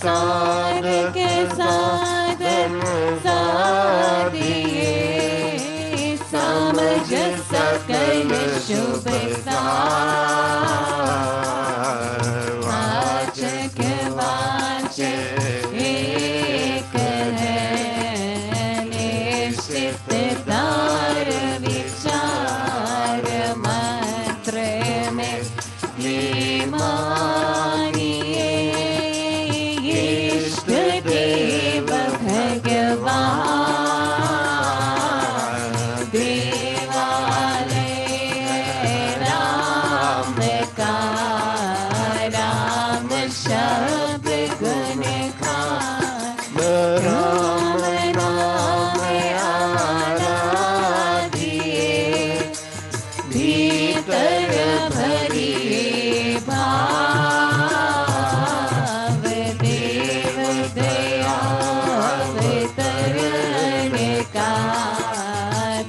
सार के साधन साधिए, समझ सकल शुभ सार। वाचक वाच एक है, निश्चित तार विचार मंत्र में मानिए। इष्ट देव भगवान, देवालय राम का, राम शब्द गुण खान, राम नाम आराधिए, भीतर भरिए भाव, देव दयावतरण का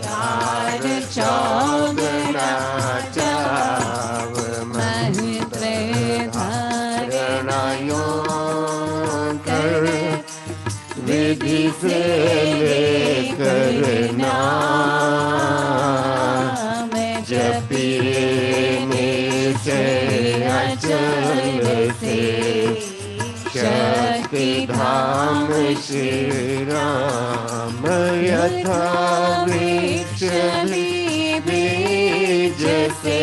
तार चौगुना चाव, मंत्र धारणायों कर, विधि से लेकर नाम, जपिए निश्चय अचल से, शक्ति धाम श्री राम। यथा वृक्ष बीज से,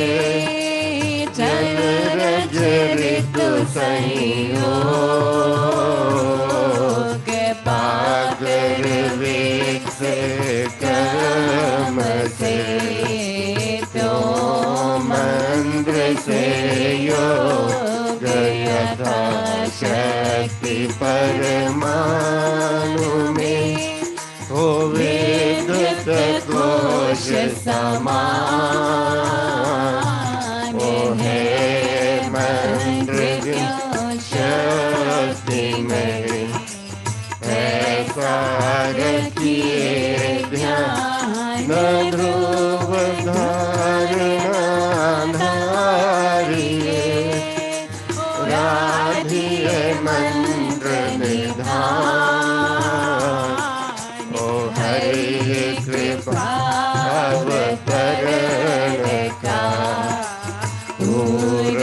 जल रज ऋतु संयोग, पाकर वृक्ष कर्म से, तो मंत्र से योग, यथा शक्ति परमाणु में हो विद्युत कोश समान, ओ है मंत्र शक्ति में, ऐसा रखिए ध्यान, ध्रुव धारणा धारिए, राधिए मंत्र निधान। ओ हरि कृपा अवतरण का, पूर्ण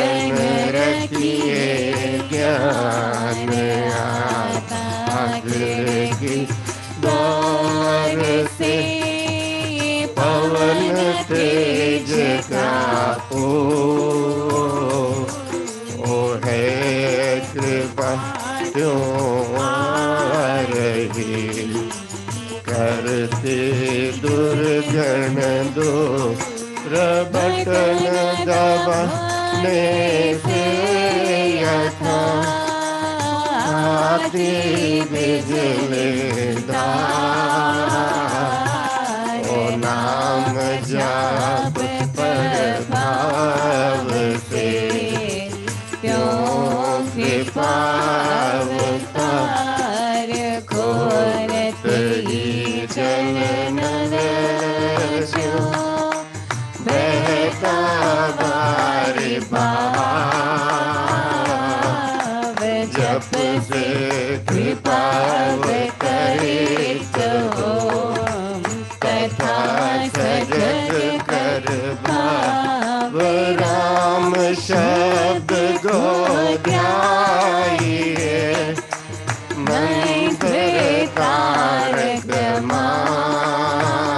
रखिए ज्ञान, आग्रह की द्वार से, पवन तेज का ओ है कृपा क्यों आ रही, करते दुर्गण दो बटन दबाने से, यथा आती बिजली दार, ओ नाम जाप पर भाव से, त्यों कृपा अवतार, घोरत ही जल नर बहता बारी भाव, जप से कृपा करे तो, तथा सजग कर भाव, राम शब्द गो ध्याइए, मंत्र तारक मान,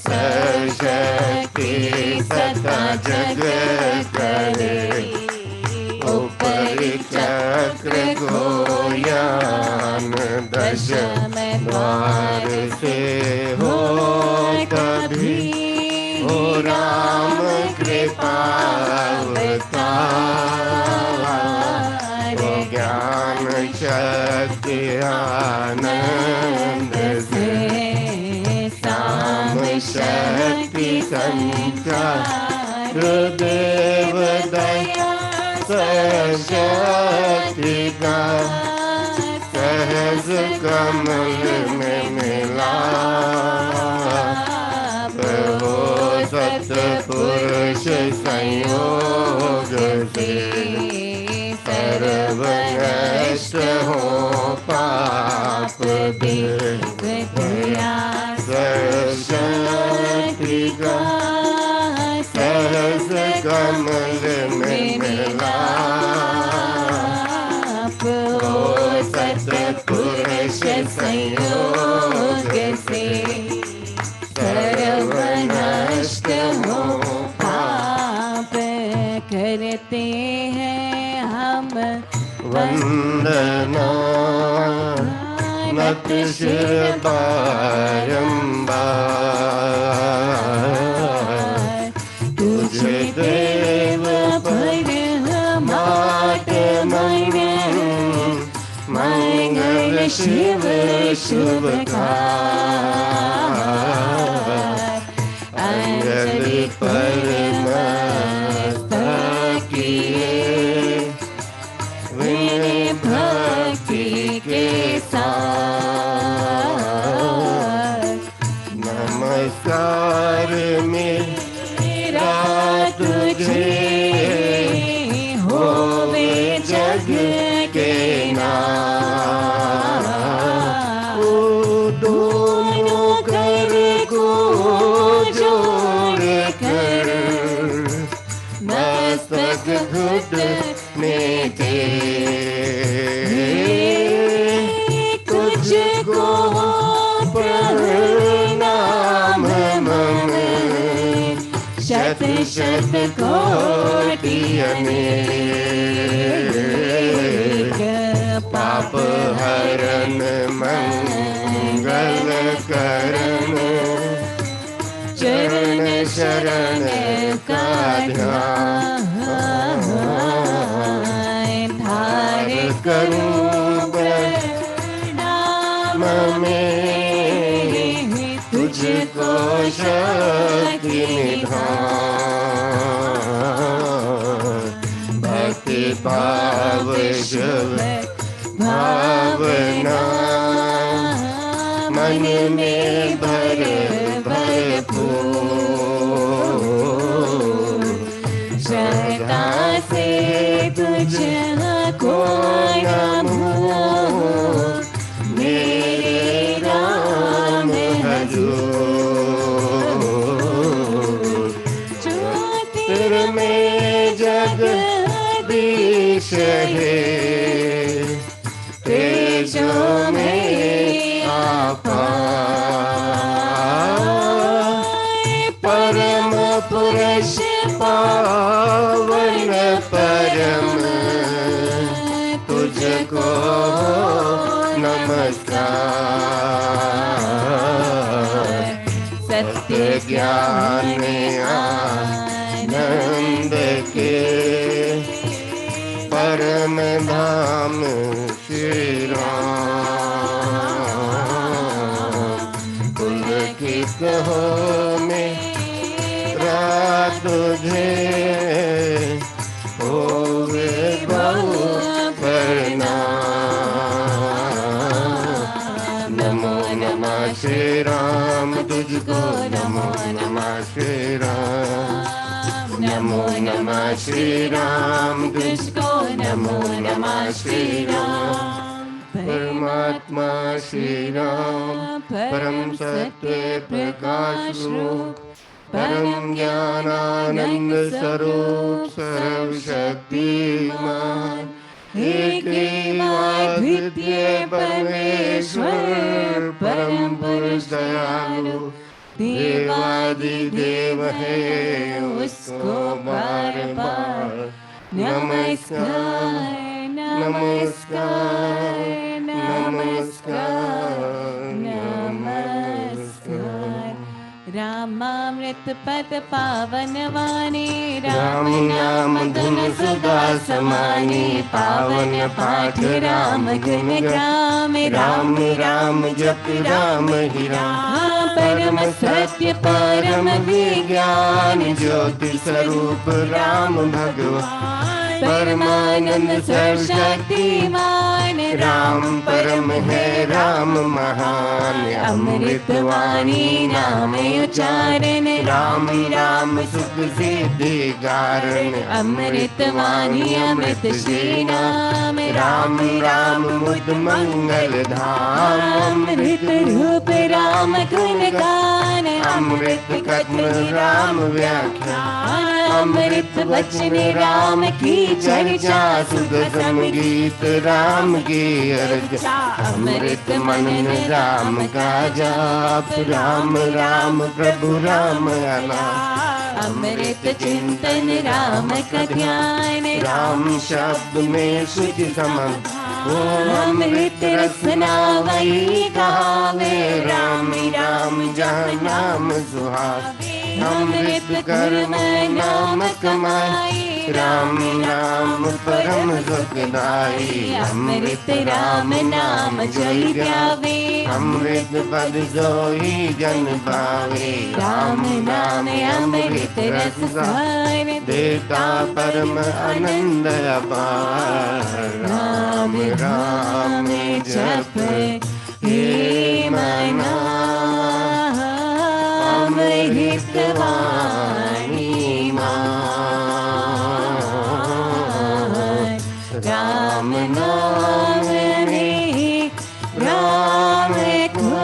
सशक्ति सता जग करे, ऊपरी चक्र गोयान, दशम द्वार से हो कभी, हो राम कृपा अवतार, ज्ञान शक्ति आनंद से, साम शक्ति संचार, देव दया शक्ति का, सहज कमल में मिला, हो सतपुरुष संयोग से, सर्व नष्ट हो पाप दया सरस्वती का सहज कमल में मिलाप हो सतपुरुष संयोग से सर्वनष्ट हो पाप करते हैं हम वंदना नत शिर बारंबार तुझे देव पर मात मंगल शिव शुभ अंजलि पर किए विनय भक्ति के साथ नमस्कार मेरा तुझे होवे जग के नाम ओ दोनों कर को जोड़ कर मस्तक घुटने थे तुझको प्रणाम मम शत शत कोटि अनेक पाप हरण मंगल करण चरण शरण का ध्यान धार करूं नाम में तुझको शक्ति निधान भक्ति भाव शिव भावना मन में भर भरपूर श्रद्धा से तुझको नमो मेरे राम हजूर ज्योतिर में जगदीश है तेजो में आपा परम पुरुष पावन परम तुझको नमस्कार सत्य ज्ञान आनंद के परम धाम श्री राम पुलकित हो मेरा तुझे होवे बहु प्रणाम नमो नमः श्री राम तुझको नमो नमः श्री राम नमो नमः श्री राम तुझको नमो नमः श्री राम परमात्मा श्री राम परम सत्य प्रकाश रूप परम ज्ञानानंद स्वरूप सर्वशक्तिमान एकमेवाद्वितीय परमेश्वर परम पुरुष दयालु देवादिदेव है उसको बार बार नमस्कार नमस्कार नमस्कार नमस्कार रामामृत पद पावन वाणी राम नाम धुन सुधा समानी पावन पाठ राम गुण ग्राम राम राम जप राम ही राम परम सत्य परम विज्ञान ज्योति स्वरूप राम भगवान परमानंद सर्वशक्तिमान राम परम नाम है राम महान, अमृतवाणी नाम उच्चारण, राम राम सुख सिद्धि कारण, अमृतवाणी अमृत श्री नाम, राम राम मुद मंगल धाम, अमृत रूप राम गुण गान, अमृत कथन राम व्याख्या, अमृत वचन राम की चर्चा, सुध संगीत राम की अर्चा, अमृत मनन राम का जाप, राम राम प्रभु राम अनाप, अमृत चिंतन राम का ध्यान, राम शब्द में सुच समन, अमृत रसना वही गावे, राम राम जहाँ नाम सुहावे, अमृत कर्म नाम कमाई, राम राम परम सुखदाई, अमृत राम नाम जोई ध्यावे, अमृत पद जोई जन पावे, राम नाम अमृत रस सार, देता परम आनंद अपार, राम राम जप हे मना, अमृत वाणी मान, राम नाम में राम को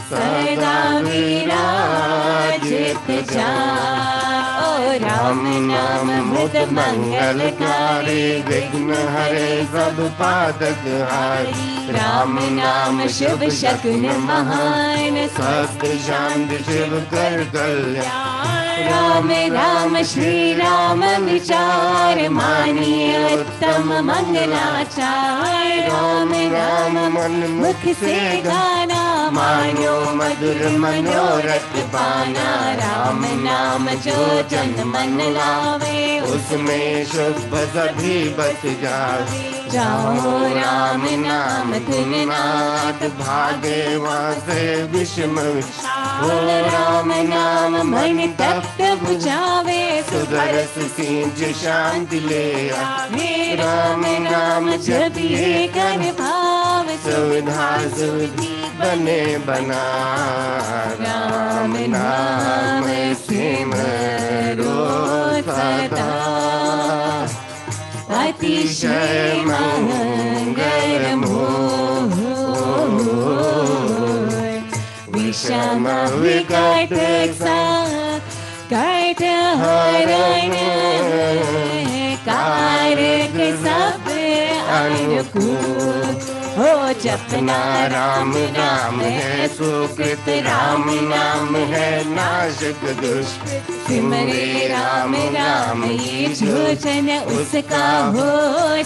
सदा विराजित जाओ, राम नाम मुद मंगलकारी, विघ्न हरे सब पातक हारी, राम नाम शुभ शकुन महान, सत्य शांति शिव कर कल्याण, राम राम श्री राम विचार, मानिए उत्तम मंगलाचार, राम राम मन मुख से गाना, मानो मधुर मनोरथ पाना, राम नाम जो जन मन लावे, उसमें शुभ सभी बस जावे, जाओ राम नाम धुन नाथ भागे वहाँ से विषम ओ राम नाम मन तप्त बुझावे, सुदरस सींच शांति ले हे राम नाम जपिए कर भाव, सुविधा सुधि बने बना, राम नाम सिमरो सदा, अतिशय मंगल मोह, विषम विकट कट हरण, कारक सब अनुकूल, हो जपना राम राम है सुकृत, राम नाम है नाशक दुष्ट, सिमरे राम राम ये जो जन उसका हो,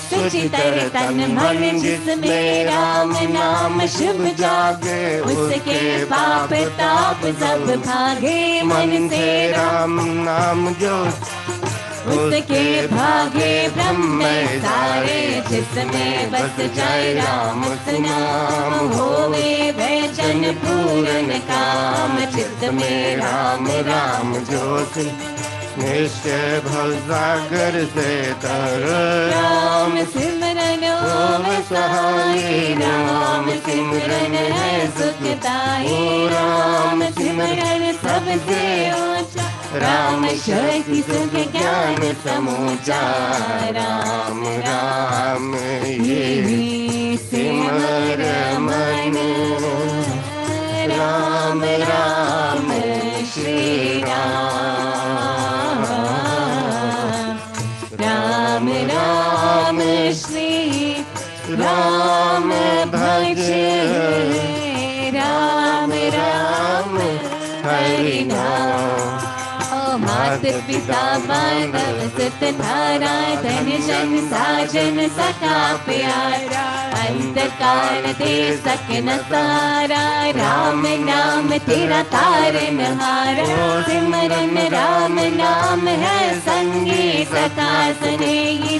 सुचितर तन मन जिसमें राम नाम शुभ जागे, उसके पाप ताप सब भागे, मन से राम नाम जो उसके भागे ब्रह्म सारे, जिसमें बस जाए राम नाम, होवे वैचन पूर्ण काम, चित्त में राम राम ज्योति, निश्चय भव सागर से तर, राम सिमरन ओम सहाय, राम सिमरन है सुखदाई, राम सिमरन सबसे ऊंचा, राम शक्ति सुख ज्ञान समूचा, राम राम ये सिमर मन, राम राम श्री राम, राम राम श्री राम भज, राम राम हरि नाम, मात पिता बांधव सुत धारा, धन जन साजन सखा प्यारा, अंत काल दे सक न सारा, राम नाम तेरा तारन हारा, सिमरन राम नाम है संगी, सता सुने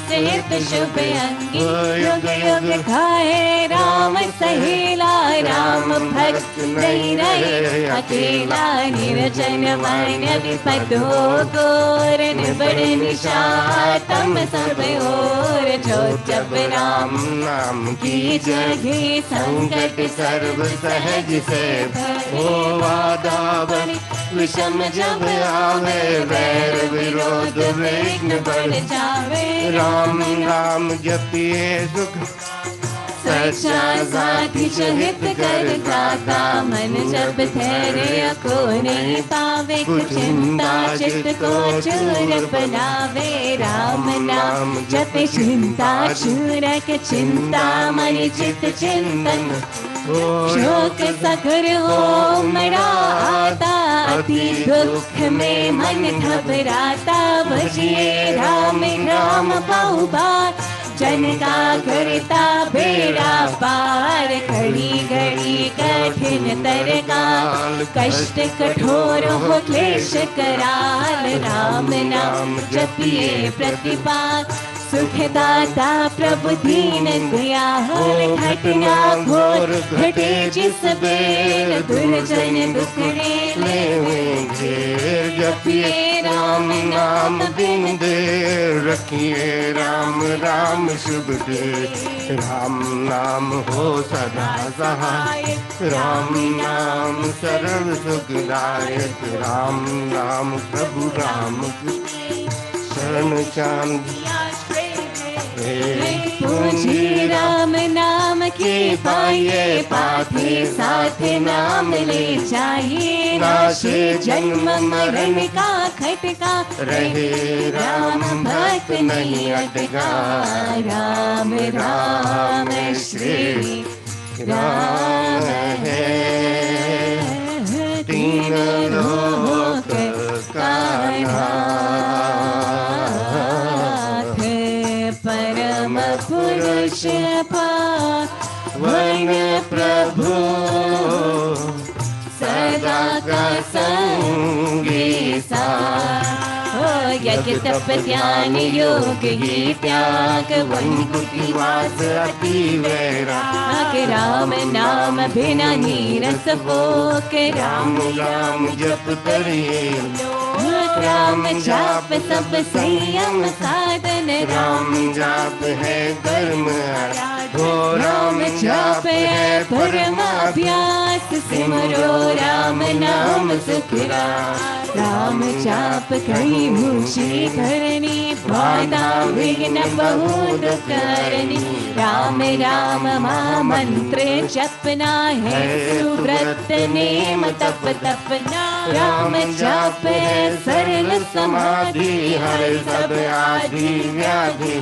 सहित शुभ अंगी, युग युग खाए राम सहेला, राम भक्त नहीं रहे, अकेला निर्जन वन विपदो घोर, निबड़ निशातम सब ओर। जो जब राम नाम की की जगह संकट सर्व सहज से हो वादावन, विषम जब आवे वैर विरोध विघ्न बढ़ जावे। राम नाम जपिए सुख सच्चा साथी हित कर दाता, मन जब धैर्य को नहीं पावे, चिंता चित्त को चूर बनावे। राम नाम जप चिंता चूरक, चिंता मन चित चिंतन, शोक सकर हो मरा आता, अति दुख में मन घबराता। भजिए राम राम बहु बार, जन का करता बेड़ा पार। घड़ी घड़ी कठिन तरकाल, कष्ट कठोर हो क्लेश कराल। राम नाम जपिए प्रतिपाल, सुखदाता प्रभु दीन दयाल। घटना घोर घटे जिस बेर, दुर्जन दुखड़े लेंगे। जपिए राम नाम दिन देर, रखिए राम राम शुभ दे। राम नाम हो सदा सहाय, राम नाम सरल सुखदायक। राम नाम प्रभु राम शरण चांद पूजी राम नाम के पाइए, पाथे साथ नाम ले जाइए। नाशे जन्म मरण का खटका, रहे राम भक्त नहीं अटका। राम राम श्री राम है, तीन लोक का परम पुरुष पावन प्रभु, सदा का संगी साथ। यज्ञ तप ध्यान योग ही त्याग, वन कुटी वास अति वैराग। राम नाम बिना नीरस भोग, राम राम जप करिए राम जाप सब संयम साधन। राम जाप है धर्म हो, राम जाप है परम अभ्यास। सिमरो राम नाम सुखरा, राम जाप कहीं मुझे धरनी, बाधा विघ्न बहुत करनी। राम राम मां मंत्र जपना है, सुव्रत नेम तप तपना। राम जाप है सरल समाधि, हर सब आदि व्याधि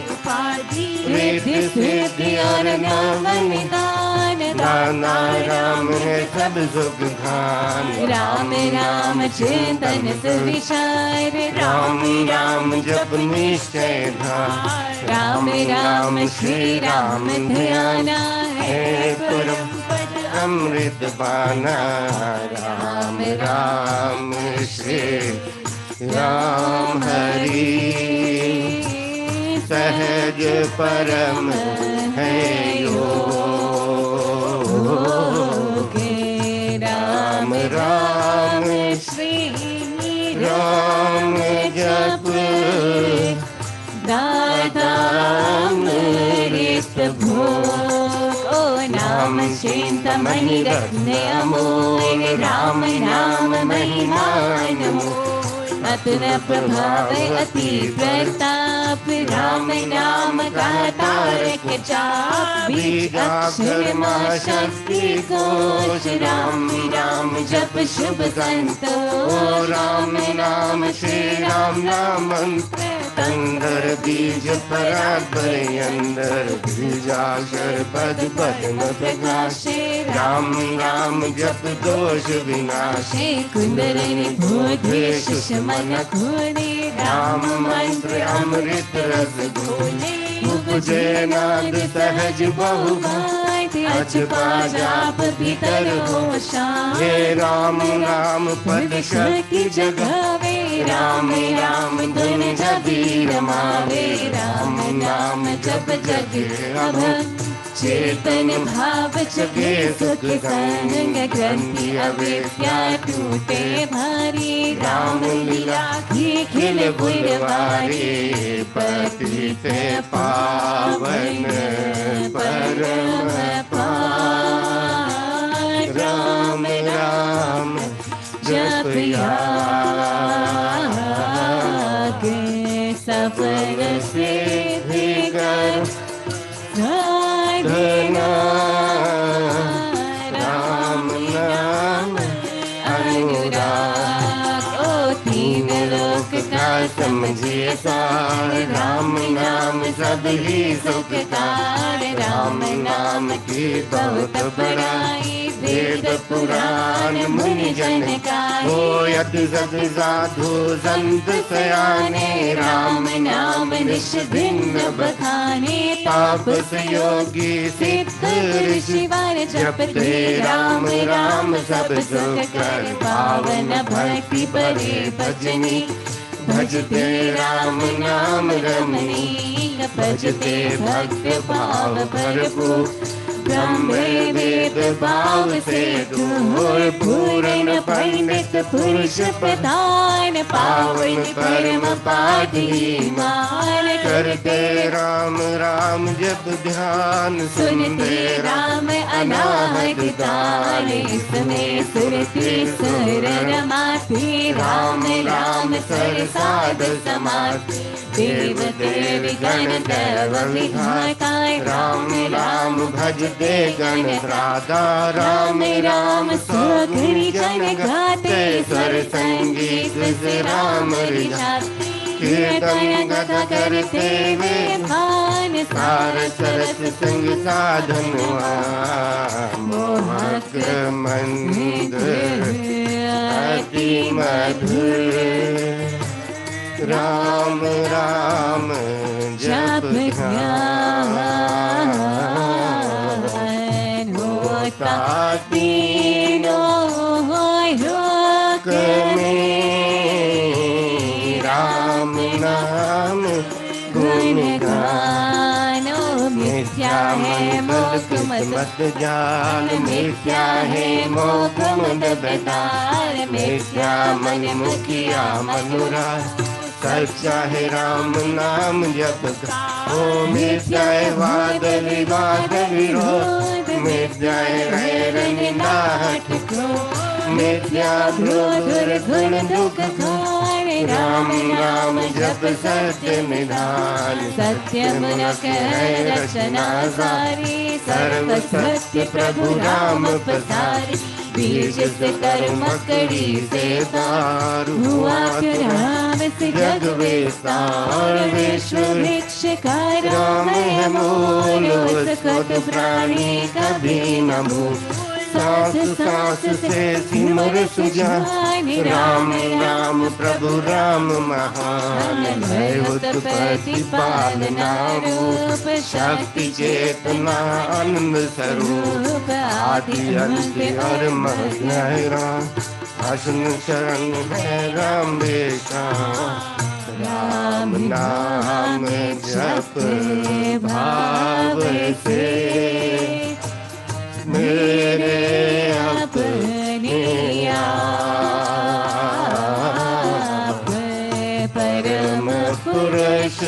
रिद्धि सिद्धि और नव निदान। दाना राम है सब सुख खान। राम राम चिंतन सुविचार, राम राम जप निश्चय ध्यान। राम राम श्री राम ध्याना है परम पद अमृत बाना। राम राम श्री राम हरि, सहज परम है योग। राम राम श्री राम जप दाता अमृत भोग। ओ नाम चिंतमणि रत्न अमोल, राम नाम महिमा नमो। अतुल प्रभाव अति प्रताप, राम नाम का तारक जाप। बीज अक्षर महाशक्ति कोश, राम राम जप शुभ संतोष। राम नाम श्री राम नाम मंत्र, अंदर बीज परात्पर अंदर, बीजाक्षर पद पद्म प्रकाशे। राम राम जप दोष विनाशे, कुंडलिनी बोधेश मन खोले। राम मंत्र अमृत रस घोले, उपजे नाद सहज बहुभात। अजपा जाप भीतर हो शांत, हे राम नाम पद शक्ति जगावे। राम राम धुन जबी रमावे, राम नाम जप जग अभय। चेतन भाव जगे सुख संग ग्रंथि अविद्या टूटे भारी राम लीला की खिल बुलवारी पतित पावन परम पावन राम राम जपया के सफल सिद्धि कर धना राम नाम अनुराग ओ तीन लोक का समझिए सार राम नाम सब ही सुखकार राम नाम की बहुत बड़ाई वेद पुराण मुनि जन हो यत सत साधु संत सयाने राम नाम निश दिन बखाने तापस योगी सिद्ध ऋषिवर जपते राम राम सब सुख कर पावन भक्ति परे भजनी भजते राम नाम रमणीक भजते भक्त भाव भरपूर ब्रह्म वेद भाव से दूर पूर्ण पंडित पुरुष प्रधान पावन परम पादी मान करते राम राम जप ध्यान सुनते राम अनाहत गान इसमें सुरति सुर रमाते राम राम सरसाद समाज देव देव गण देव विधाता राम राम भजते गण राधा राम राम सोधरी जन गाते स्वर संगीत से राम रिझाते कीर्तन कथा करते वे भान सार सरस संग साधन मोहक मंद अति मधुर राम राम जप ध्यान होता तीनों लोक में राम नाम गुण गानो मिथ्या है मोख मत जान मिथ्या है मोख मद बेदार मिथ्या मन मुखिया मनुराज सच्चा है राम नाम जप ओ मिथ्या है वाद विवाद विरोध मिथ्या है वैर निंदा हठ मिथ्या क्रोध दुर्गुण दुख घोर राम नाम जप सत्य निधान सत्य मुनक है रचना सारी सर्व सत्य प्रभु राम पसारी बीज से कर्म कड़ी से दार हुआ राम से जग विस्तार विश्व वृक्ष का राम है मूल उसको प्राणी कभी न भूल सास सास से सिमर सुजान राम राम प्रभु राम महान है उत्पत्ति पालना रूप शक्ति चेतना आनंद स्वरूप आदि अंत और मध्य है राम आसन शरण है राम बेटा राम नाम जप भाव से मेरे अपने आप परम पुरुष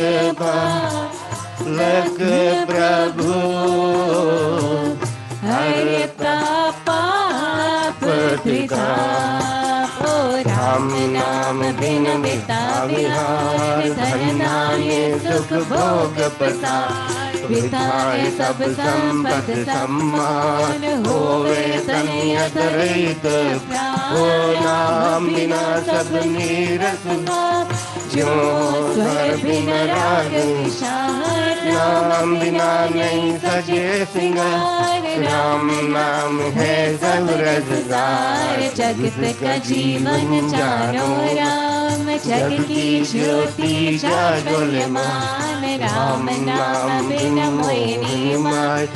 बालक प्रभु हरता पाप त्रिताप राम नाम बिन बिता विहार धन धान्य सुख भोग प्रसाद विधाय सब संपद सम्मान होवे तनियत रहित हो नाम बिना सब नीरस जो स्वर बिना राग निशान नाम बिना नहीं सजे सिंगार राम नाम है सब रसगार जगत का जीवन जानो राम जग की ज्योति जागुलमान राम नाम बिन मोहिनी माय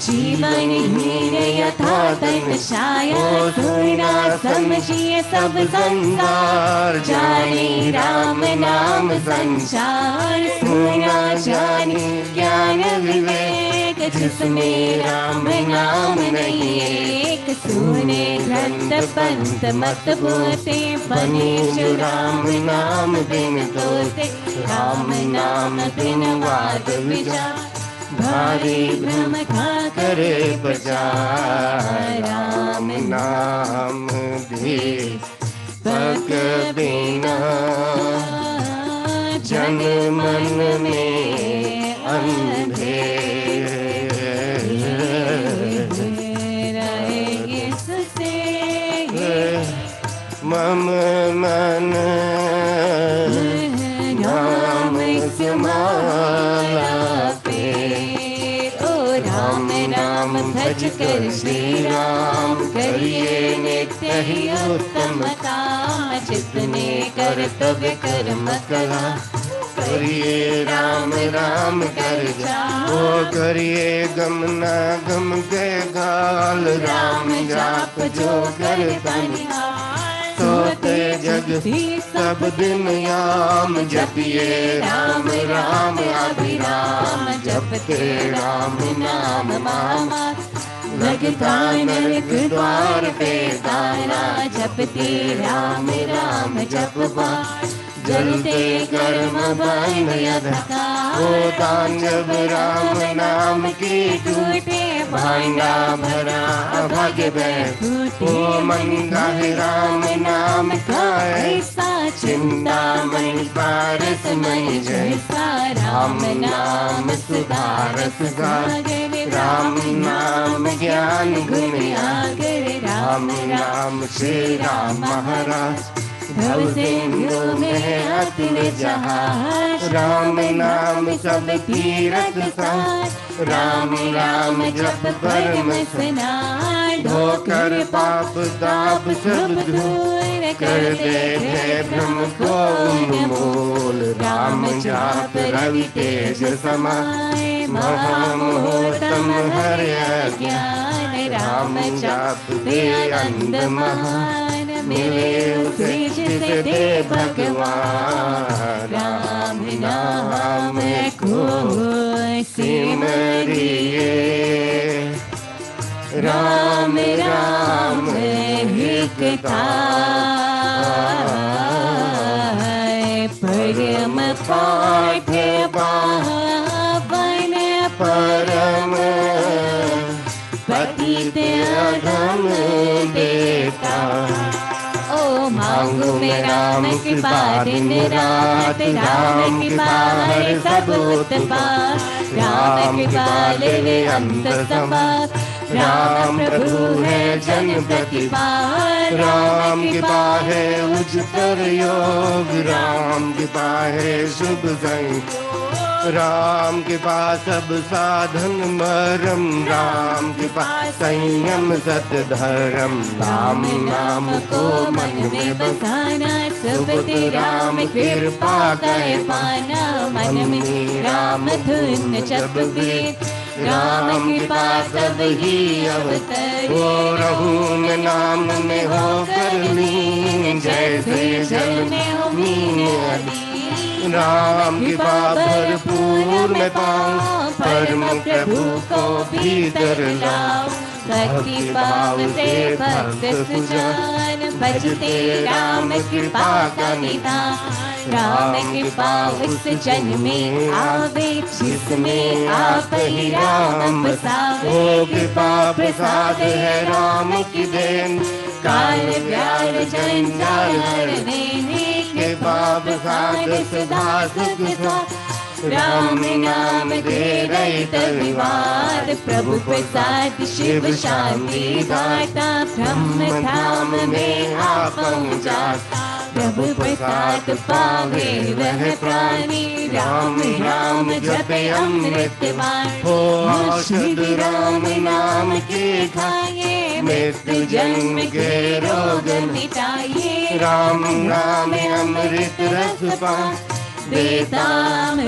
जीवन हीन यथा तन छाया सुना समझिए सब संसार जाने राम नाम संसार सुना जाने ज्ञान विवेक जिसमें राम नाम नहीं एक सुने ग्रंथ पंथ मत बोते बने जो राम नाम बिन तोते राम नाम बिन वाद विचार भारी भ्रम खा करे प्रचार राम नाम दे पक बिना जन मन में अंधेर मम मन नाम समाला पे ओ राम नाम भज कर श्री राम करिए नित्य ही उत्तम काम जितने कर्तव्य कर्म कला करिए राम राम कर ओ करिए गम ना गम के गाल राम जाप जो करता सोते जग सब दिन याम जपिए राम राम अभिराम जपते राम नाम मामा लगता नरक द्वार पे तारा जपते राम राम जपवा जलते कर्म बंध अंधकार होता जब राम नाम की टूटे भांडा भरा अभाग्य बैठे ओ मन गाहे राम नाम का ऐसा चिंता मन पारस मई जैसा राम नाम सुधारस गागर राम नाम ज्ञान गुण आगर राम राम श्री राम महाराज भव सिंधु में अतुल जहाज राम नाम सब तीरथ सार राम राम जप परम स्नान धोकर पाप ताप सब दूर कर दे है भ्रम को उन्मूल राम जाप रवि तेज समाए महामोहतम हर ज्ञान राम जाप दे अंध महान मिले उसे जिसे दे भगवान राम नाम को सिमरिए राम राम हिकता परम पाठ पावन परम पतित अधम देता ओ मांगो मैं राम कृपा दिन रात राम कृपा हर सब उत्पात राम कृपा ले अंत सपात राम प्रभु है जन प्रतिपाल राम कृपा है उच्चतर योग राम कृपा है शुभ संग राम के पास सब साधन मरम राम के पास संयम सत्य धर्म राम नाम को मन में बसाना सब राम कृपा कर पाना मन में राम धुन जप वेद राम कृपा सब ही अवतर हो रहूं मैं नाम में हो कर लीन जैसे जल में हो मीन अली राम कृपा भरपूर मैं पाऊं परम प्रभु को भीतर लाऊं भक्ति भाव से भक्त सुजान भजते राम कृपा का निधान राम कृपा उस जन में आवे जिसमें आप ही राम बसावे ओ कृपा प्रसाद है राम की देन काल व्याल जंजाल हर देने के बाप साध सुधा सुख राम नाम दे रहित विवाद प्रभु प्रसाद शिव शांति दाता ब्रह्म धाम में आप जाता प्रभु प्रसाद पावे वह प्राणी राम राम जपे अमृतवान हो औषध राम नाम के खाए मृत्यु जन्म के रोग मिटाइए राम नाम अमृत रस पान बेताम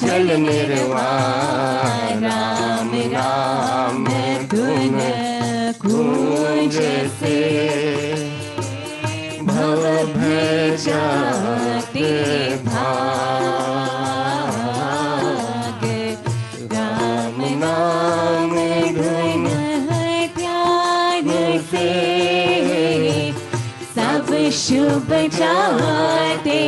चल निर्वाण राम राम धुन कुंज से भव भजाते भाग राम नाम धुन ध्यान से सब शुभ जाते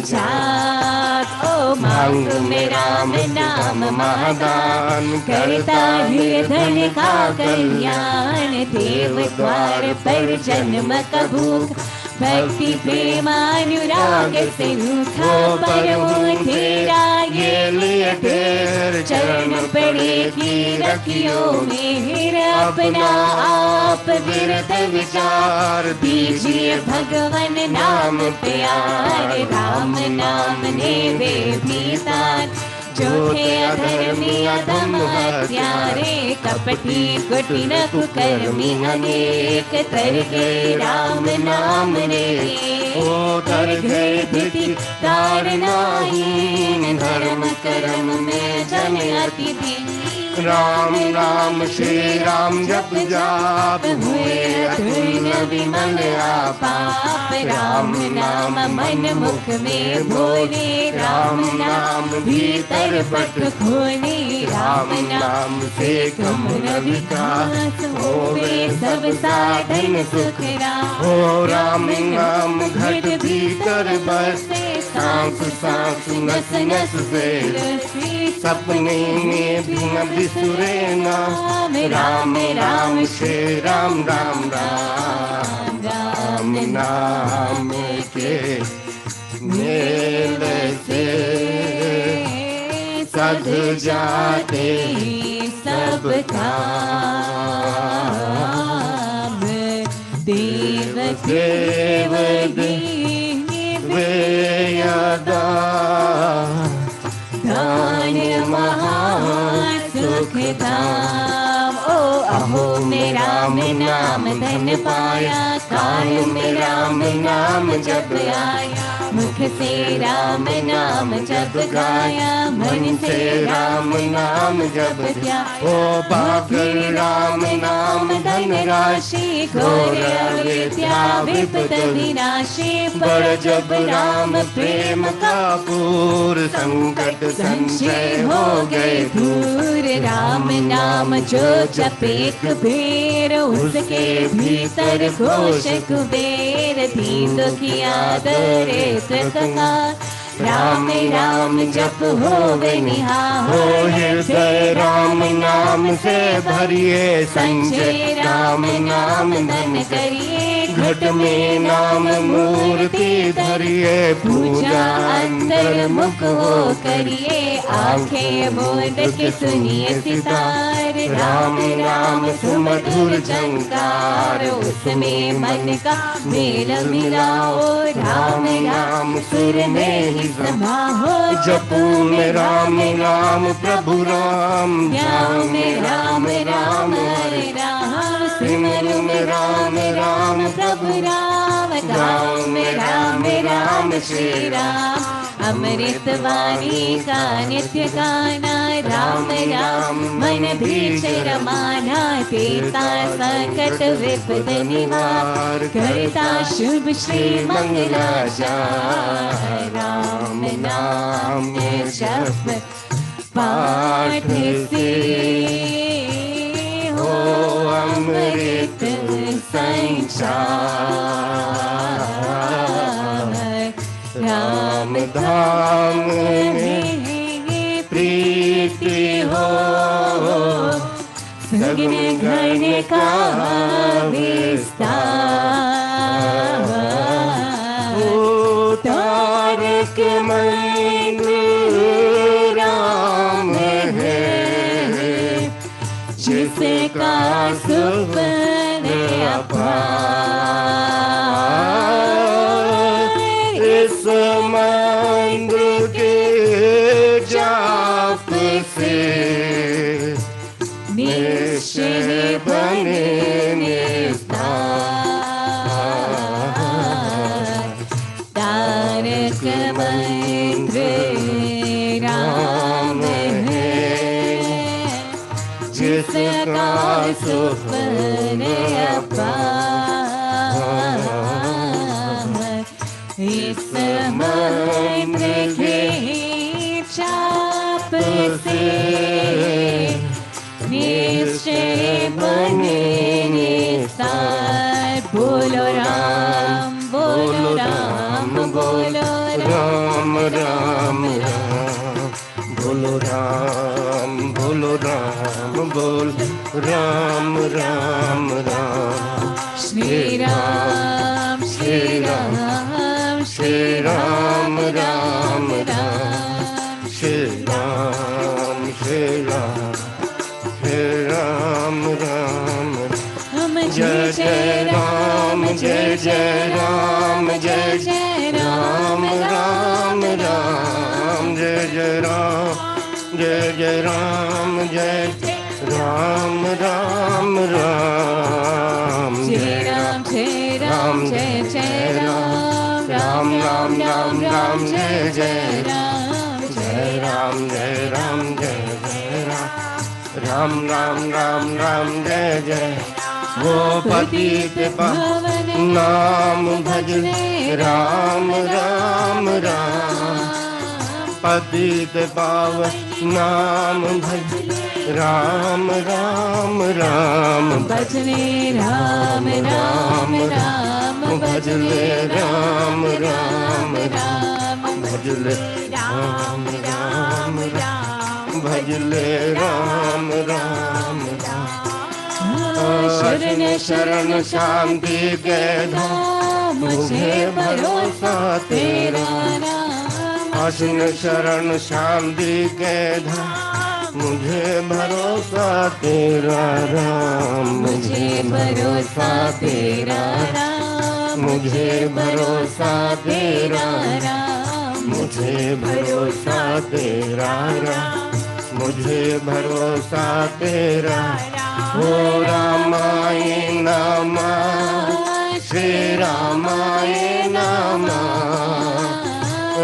जात ओ मांग में राम नाम महादान करता है धन का कल्याण देव द्वार पर जन्म का भूख भक्ति प्रेमानुराग से रूठा परमो तेरा ये लिए तेर चरण पड़े की रखियो मेहर अपना आप विरत विचार दीजिए भगवान नाम प्यार राम नाम ने वे भीतार जो थे अधर्मी अधम हत्यारे कपटी कुटिल कुकर्मी अनेक तर गए राम नाम रे ओ तर गए भीति तारनाहीन धर्म कर्म में जन अति दीन राम राम श्री राम जप जाप हुए अतुल विमल पाप राम नाम मन मुख में भोले राम नाम भीतर पट खोले राम नाम से कमल विकास होवे सब साधन सुख हो राम नाम घट भीतर बसे सांस सांस नस नस से सपने में भी न बिसरे नाम राम राम श्री राम राम राम राम नाम के मेल से सध जाते सब काम देव देव दिव्यदा दान महासुख धाम ओ अहो में राम नाम धन पाया काल में राम नाम जप आया मुख से राम नाम जप गाया मन से राम नाम जप ध्या ओ पाकर राम नाम धन राशि घोर अविद्या विपद विनाशी बड़ जब राम प्रेम का पूर संकट संशय हो गए दूर राम नाम जो जपेक बेर उसके भीतर घोष कुबेर दीन की आदरे राम राम जप हो निहार हो हृदय राम नाम से भरिए संजय राम नाम धन करिए घट में नाम मूर्ति धरिए पूजा अंतर मुख हो करिए आंखें बोल के सुनिए सितार राम राम सुमधुर झंकार उसमें मन का मेल मिलाओ राम राम सुर में ही समा हो जपू में राम राम प्रभु राम ध्यान में राम राम हरे राम सिमरु में राम राम प्रभु राम गाँव में राम राम श्री राम अमृत वाणी का नित्य गाना राम राम मन भीष रमाना देता संकट विपद निवार करता शुभ श्री मंगलाचार राम नाम जप पाठ से हो अमृत संसार राम धाम में प्रीति हो सगन घन का विस्तार तारक मंत्र राम है जिसका सुपन अपार इस मंत्र के जाप से निश्चय बने निस्तार तारक मंत्र किसका सुपन अपार, इस मृग चाप से निश्चय बने निस्तार। बोलो राम बोलो राम बोलो राम राम राम, बोलो राम बोलो राम, बोल राम राम राम। श्री राम श्री राम श्री राम राम राम। श्री राम श्री राम श्री राम राम। जय जय राम जय जय राम जय जय राम राम राम, जय जय राम जय जय राम जय राम राम राम। श्री राम जय जय राम राम राम राम राम जय जय राम जय राम जय राम जय जय राम राम राम राम जय जय। वो पतित पावन नाम भजने राम राम राम, पतित पावन नाम भजने राम राम राम। भजने राम राम राम भजने राम राम राम भजले राम राम राम, भजले राम राम राम। शरण शरण शांति के धाम, मुझे भरोसा तेरा नाम। शरण शरण शांति के धाम, मुझे भरोसा तेरा राम। मुझे भरोसा तेरा राम मुझे भरोसा तेरा राम मुझे भरोसा तेरा राम, मुझे भरोसा तेरा। हो रामाय नमः श्री रामाय नमः,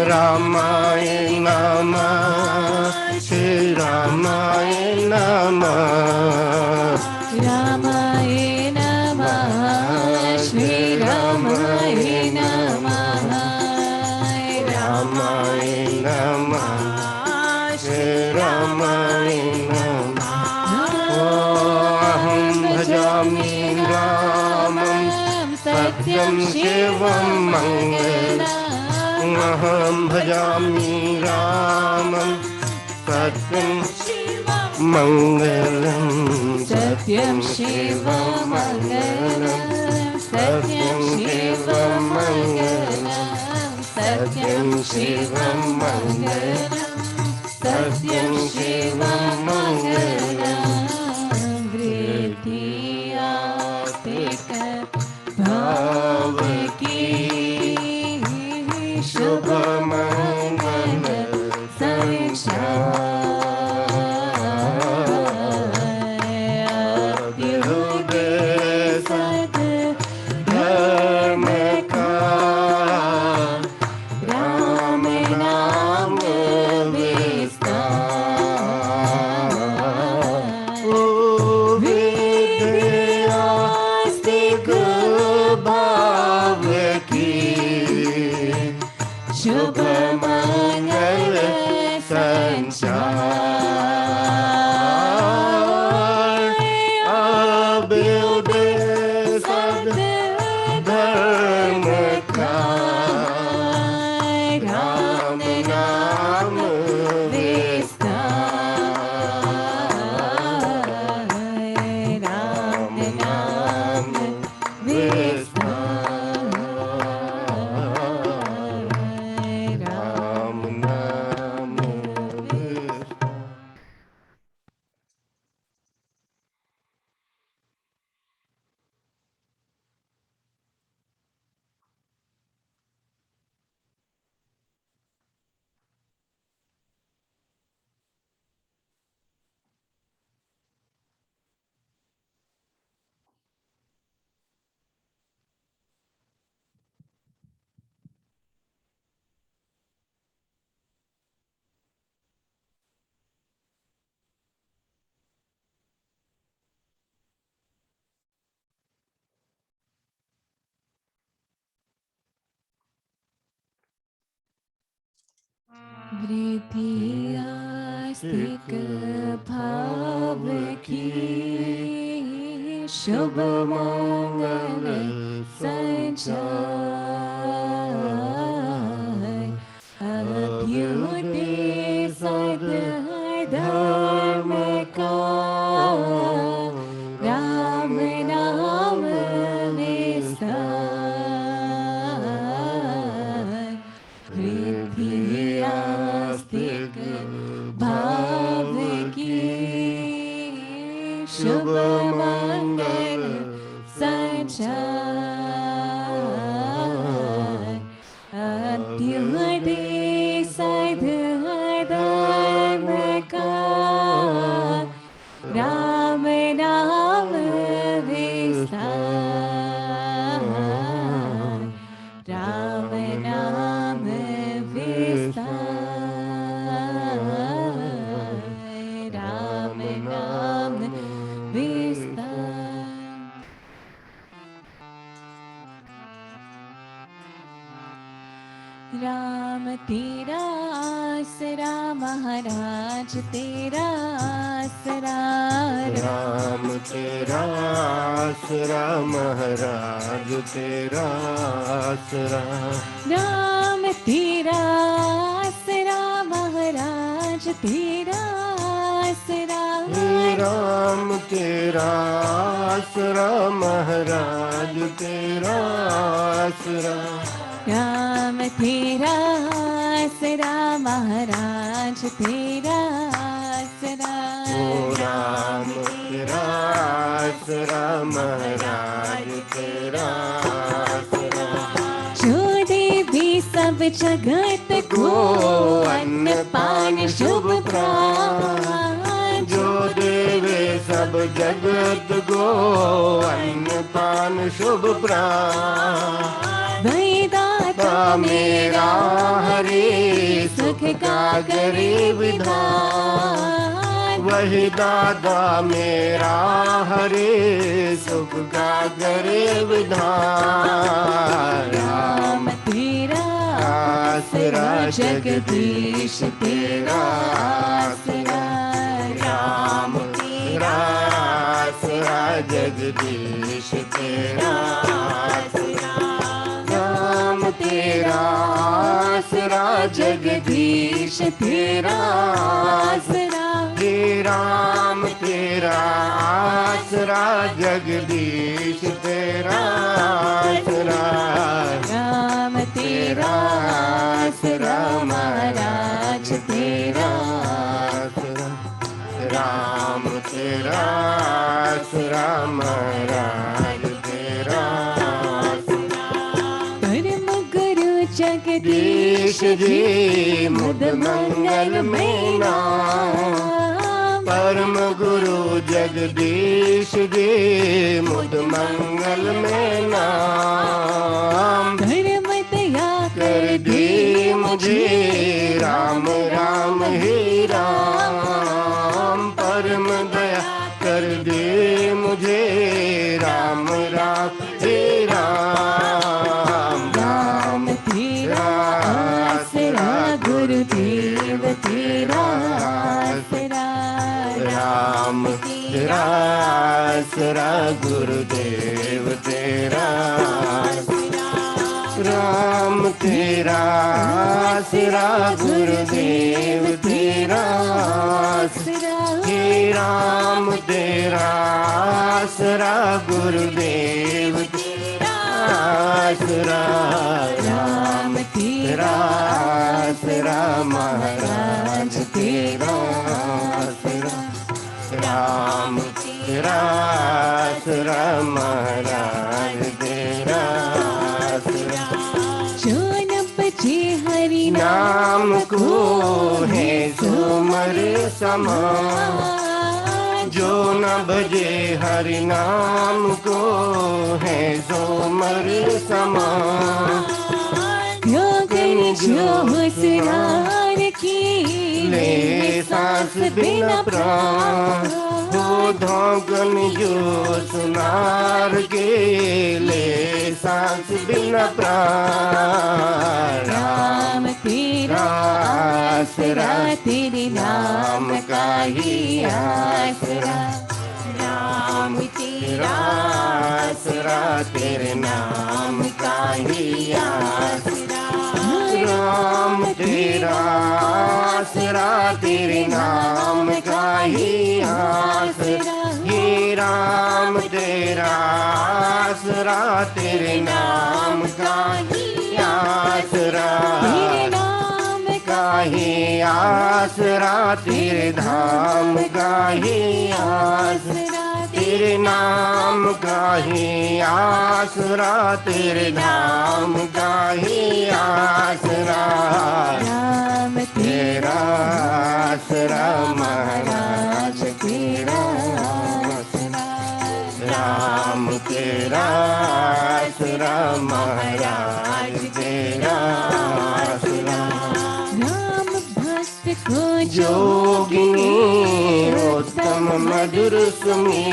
रामाय नमः श्री रामाय नमः। रामाय नमः श्री रामाय नमः, रामाय नमः श्री रामाय नमः। अहं भजामि रामं सत्यं शिवं मङ्गलम्। अहं भजामि रामं सत्यं मङ्गलं, सत्यं शिवं मङ्गलं सत्यं शिवं मङ्गलं सत्यं शिवं मङ्गलं सत्यं शिवं मङ्गलं। वृद्धियातिक भाव की शुभ मंगल संचार। धर्म का राम नाम वृद्धि आस्तिक भाव की शुभ मंगल संचार अभ्युदय सद्धर्म का राम नाम विस्तार वृद्धि आस्तिक भाव की शुभ मंगल संचार अभ्युदय सद्धर्म का राम नाम विस्तार राम नाम विस्तार राम नाम विस्तार राम तेरा आसरा महाराज तेरा आसरा राम तेरा आसरा महाराज तेरा आसरा राम तेरा आसरा महाराज तेरा आसरा राम तेरा आसरा महाराज तेरा आसरा राम तेरा आसरा महाराज तेरा आसरा ओ राम तेरा आसरा महाराज तेरा आसरा जो देवी सब जगत को अन्न पान शुभ प्राण जो देवे सब जगत को अन्न पान शुभ प्राण वैदाता मेरा हरे सुख का करे विधान वही दादा मेरा हरे सुख का करे विधान राम तेरा आसरा जगदीश तेरा आसरा राम तेरा आसरा जगदीश तेरा आसरा राम तेरा आसरा जगदीश तेरा आसरा हे राम तेरा आसरा जगदीश तेरा आसरा राम तेरा आसरा महाराज तेरा आसरा राम तेरा आसरा महाराज तेरा परम गुरु जगदीश जी मुद मंगल में नाम परम गुरु जगदीश जी मुद मंगल में नाम धर्म दया कर दी मुझे राम राम ही राम परम दया कर दे मुझे राम राम हे राम राम तेरा आसरा गुरुदेव तेरा आसरा राम तेरा आसरा गुरुदेव तेरा राम तेरा आसरा गुरुदेव तेरा आसरा हे राम तेरा आसरा गुरुदेव तेरा आसरा राम तेरा आसरा महाराज तेरा आसरा राम तेरा आसरा महाराज तेरा आसरा जो न बचे हरि नाम को है सुमर समान जो न बजे हरि नाम को है सोमर समान योगन जो हुसनार की ले सांस बिना प्राण हो धोगन जो सुनार के ले सांस बिना प्राण राम तेरा आसरा तेरे नाम का ही आसरा। राम तेरा आसरा तेरे नाम का ही आसरा। राम तेरा आसरा तेरे नाम का ही आसरा। हे राम तेरा आसरा तेरे नाम का ही आसरा। तेरे नाम का ही आसरा तेरे धाम का ही आसरा। तेरे नाम का ही आसरा तेरे धाम का ही आसरा। राम तेरा आसरा महाराज तेरा आसरा। राम तेरा आसरा महाराज तेरा आसरा। राम भक्त को जोगिनी उत्तम मधुर सुमी।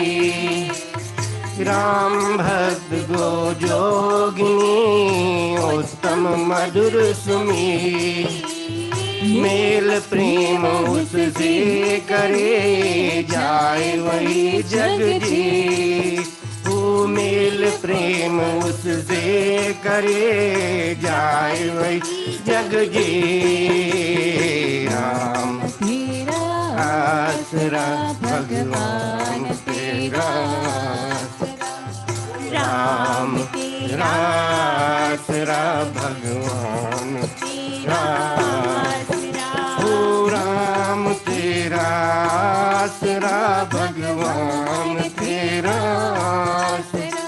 राम भक्त गो जोगिनी उत्तम मधुर सुमी। मेल प्रेम उससे करे जाए वही जग जी। वो मेल प्रेम उससे करे जाए वही जग जी। राम तेरा आसरा भगवान तेरा। राम तेरा आसरा भगवान तेरा। ओ राम तेरा आसरा भगवान तेरा आसरा।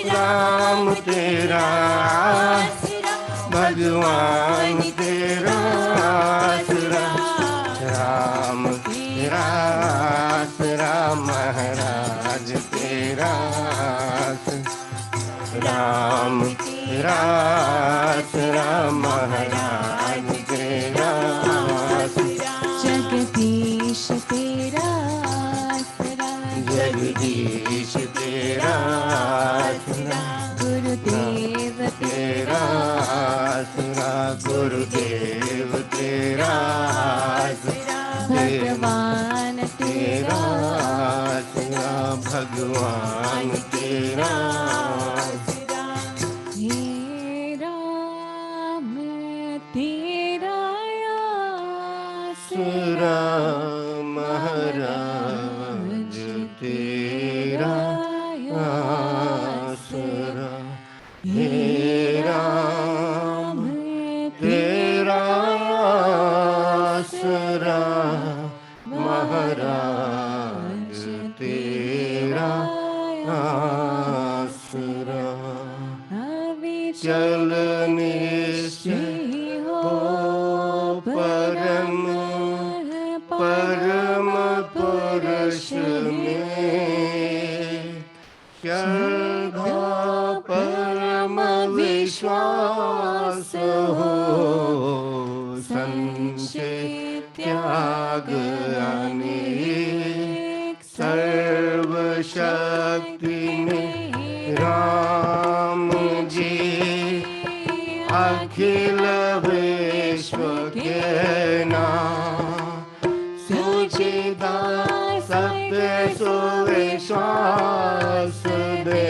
राम तेरा आसरा भगवान तेरा आसरा। राम तेरा आसरा महाराज तेरा आसरा। राम तेरा आसरा महाराज तेरा आसरा। जगदीश तेरा आसरा। जगदीश तेरा आसरा। गुरुदेव तेरा आसरा। गुरुदेव तेरा आसरा। भगवान तेरा तेरा आसरा। भगवान तेरा आसरा। हे राम तेरा आसरा। महाराज तेरा आसरा। हे राम तेरा आसरा। महाराज तेरा आसरा। चलने से हो परम परम पुरुष में। श्रद्धा परम विश्वास हो। संशय त्याग अनेक। सर्वशक्ति में राम जी। अखिल विश्व के नाम। सुचिता सत्य सुविश्वास दे।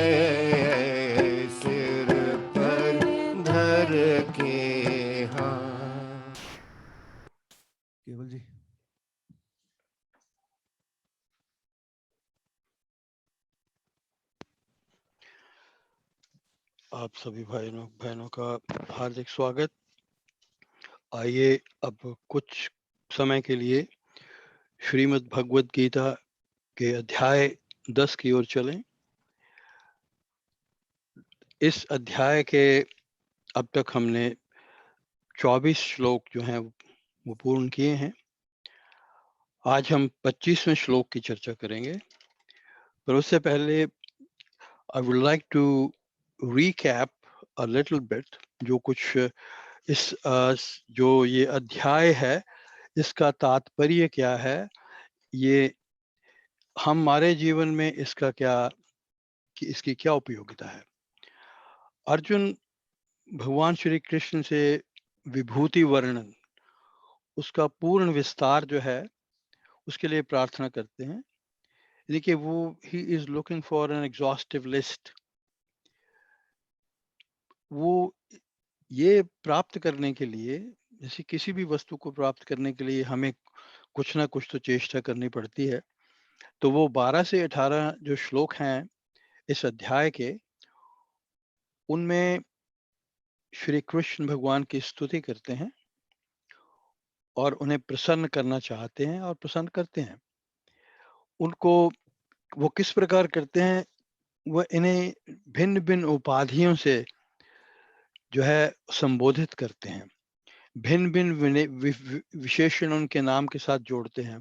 सिर पर धर के हाथ। केवल जी। आप सभी भाइयों बहनों का हार्दिक स्वागत। आइए अब कुछ समय के लिए श्रीमद् भगवद गीता के अध्याय 10 की ओर चलें। इस अध्याय के अब तक हमने 24 श्लोक जो हैं वो पूर्ण किए हैं। आज हम 25वें श्लोक की चर्चा करेंगे, पर उससे पहले I would like to recap a little bit जो कुछ इस जो ये अध्याय है इसका तात्पर्य क्या है, ये हमारे जीवन में इसका क्या इसकी क्या उपयोगिता है। अर्जुन भगवान श्री कृष्ण से विभूति वर्णन उसका पूर्ण विस्तार जो है उसके लिए प्रार्थना करते हैं। यानी कि वो he is looking for an exhaustive list. वो ये प्राप्त करने के लिए, जैसे किसी भी वस्तु को प्राप्त करने के लिए हमें कुछ ना कुछ तो चेष्टा करनी पड़ती है। तो वो 12 से 18 जो श्लोक हैं इस अध्याय के, उनमें श्री कृष्ण भगवान की स्तुति करते हैं और उन्हें प्रसन्न करना चाहते हैं और प्रसन्न करते हैं उनको। वो किस प्रकार करते हैं? वह इन्हें भिन्न भिन्न उपाधियों से जो है संबोधित करते हैं, भिन्न भिन्न विशेषण उनके नाम के साथ जोड़ते हैं।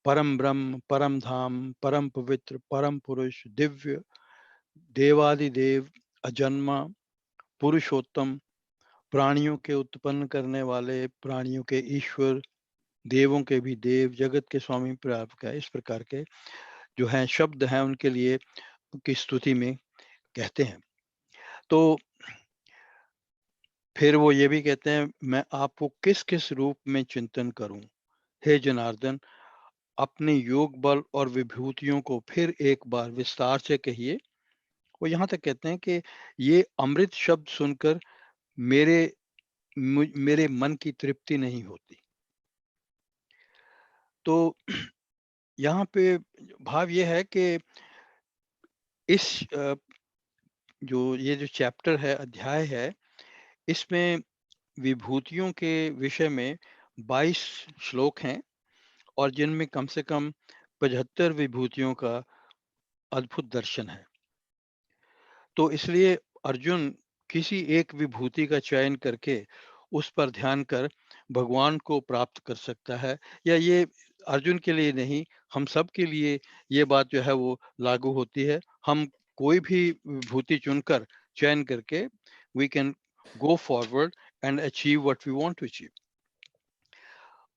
परम ब्रह्म, परम धाम, परम पवित्र, परम पुरुष, दिव्य, देवादिदेव, अजन्मा, पुरुषोत्तम, प्राणियों के उत्पन्न करने वाले, प्राणियों के ईश्वर, देवों के भी देव, जगत के स्वामी प्राप्त का, इस प्रकार के जो हैं शब्द हैं उनके लिए उनकी स्तुति में कहते हैं। तो फिर वो ये भी कहते हैं, मैं आपको किस किस रूप में चिंतन करूं हे जनार्दन, अपने योग बल और विभूतियों को फिर एक बार विस्तार से कहिए। वो यहाँ तक कहते हैं कि ये अमृत शब्द सुनकर मेरे मन की तृप्ति नहीं होती। तो यहाँ पे भाव ये है कि इस ये जो चैप्टर है, अध्याय है, इसमें विभूतियों के विषय में 22 श्लोक हैं और जिनमें कम से कम 75 विभूतियों का अद्भुत दर्शन है। तो इसलिए अर्जुन किसी एक विभूति का चयन करके उस पर ध्यान कर भगवान को प्राप्त कर सकता है। या ये अर्जुन के लिए नहीं, हम सब के लिए ये बात जो है वो लागू होती है। हम कोई भी विभूति चुनकर चयन करके we can go forward and achieve what we want to achieve.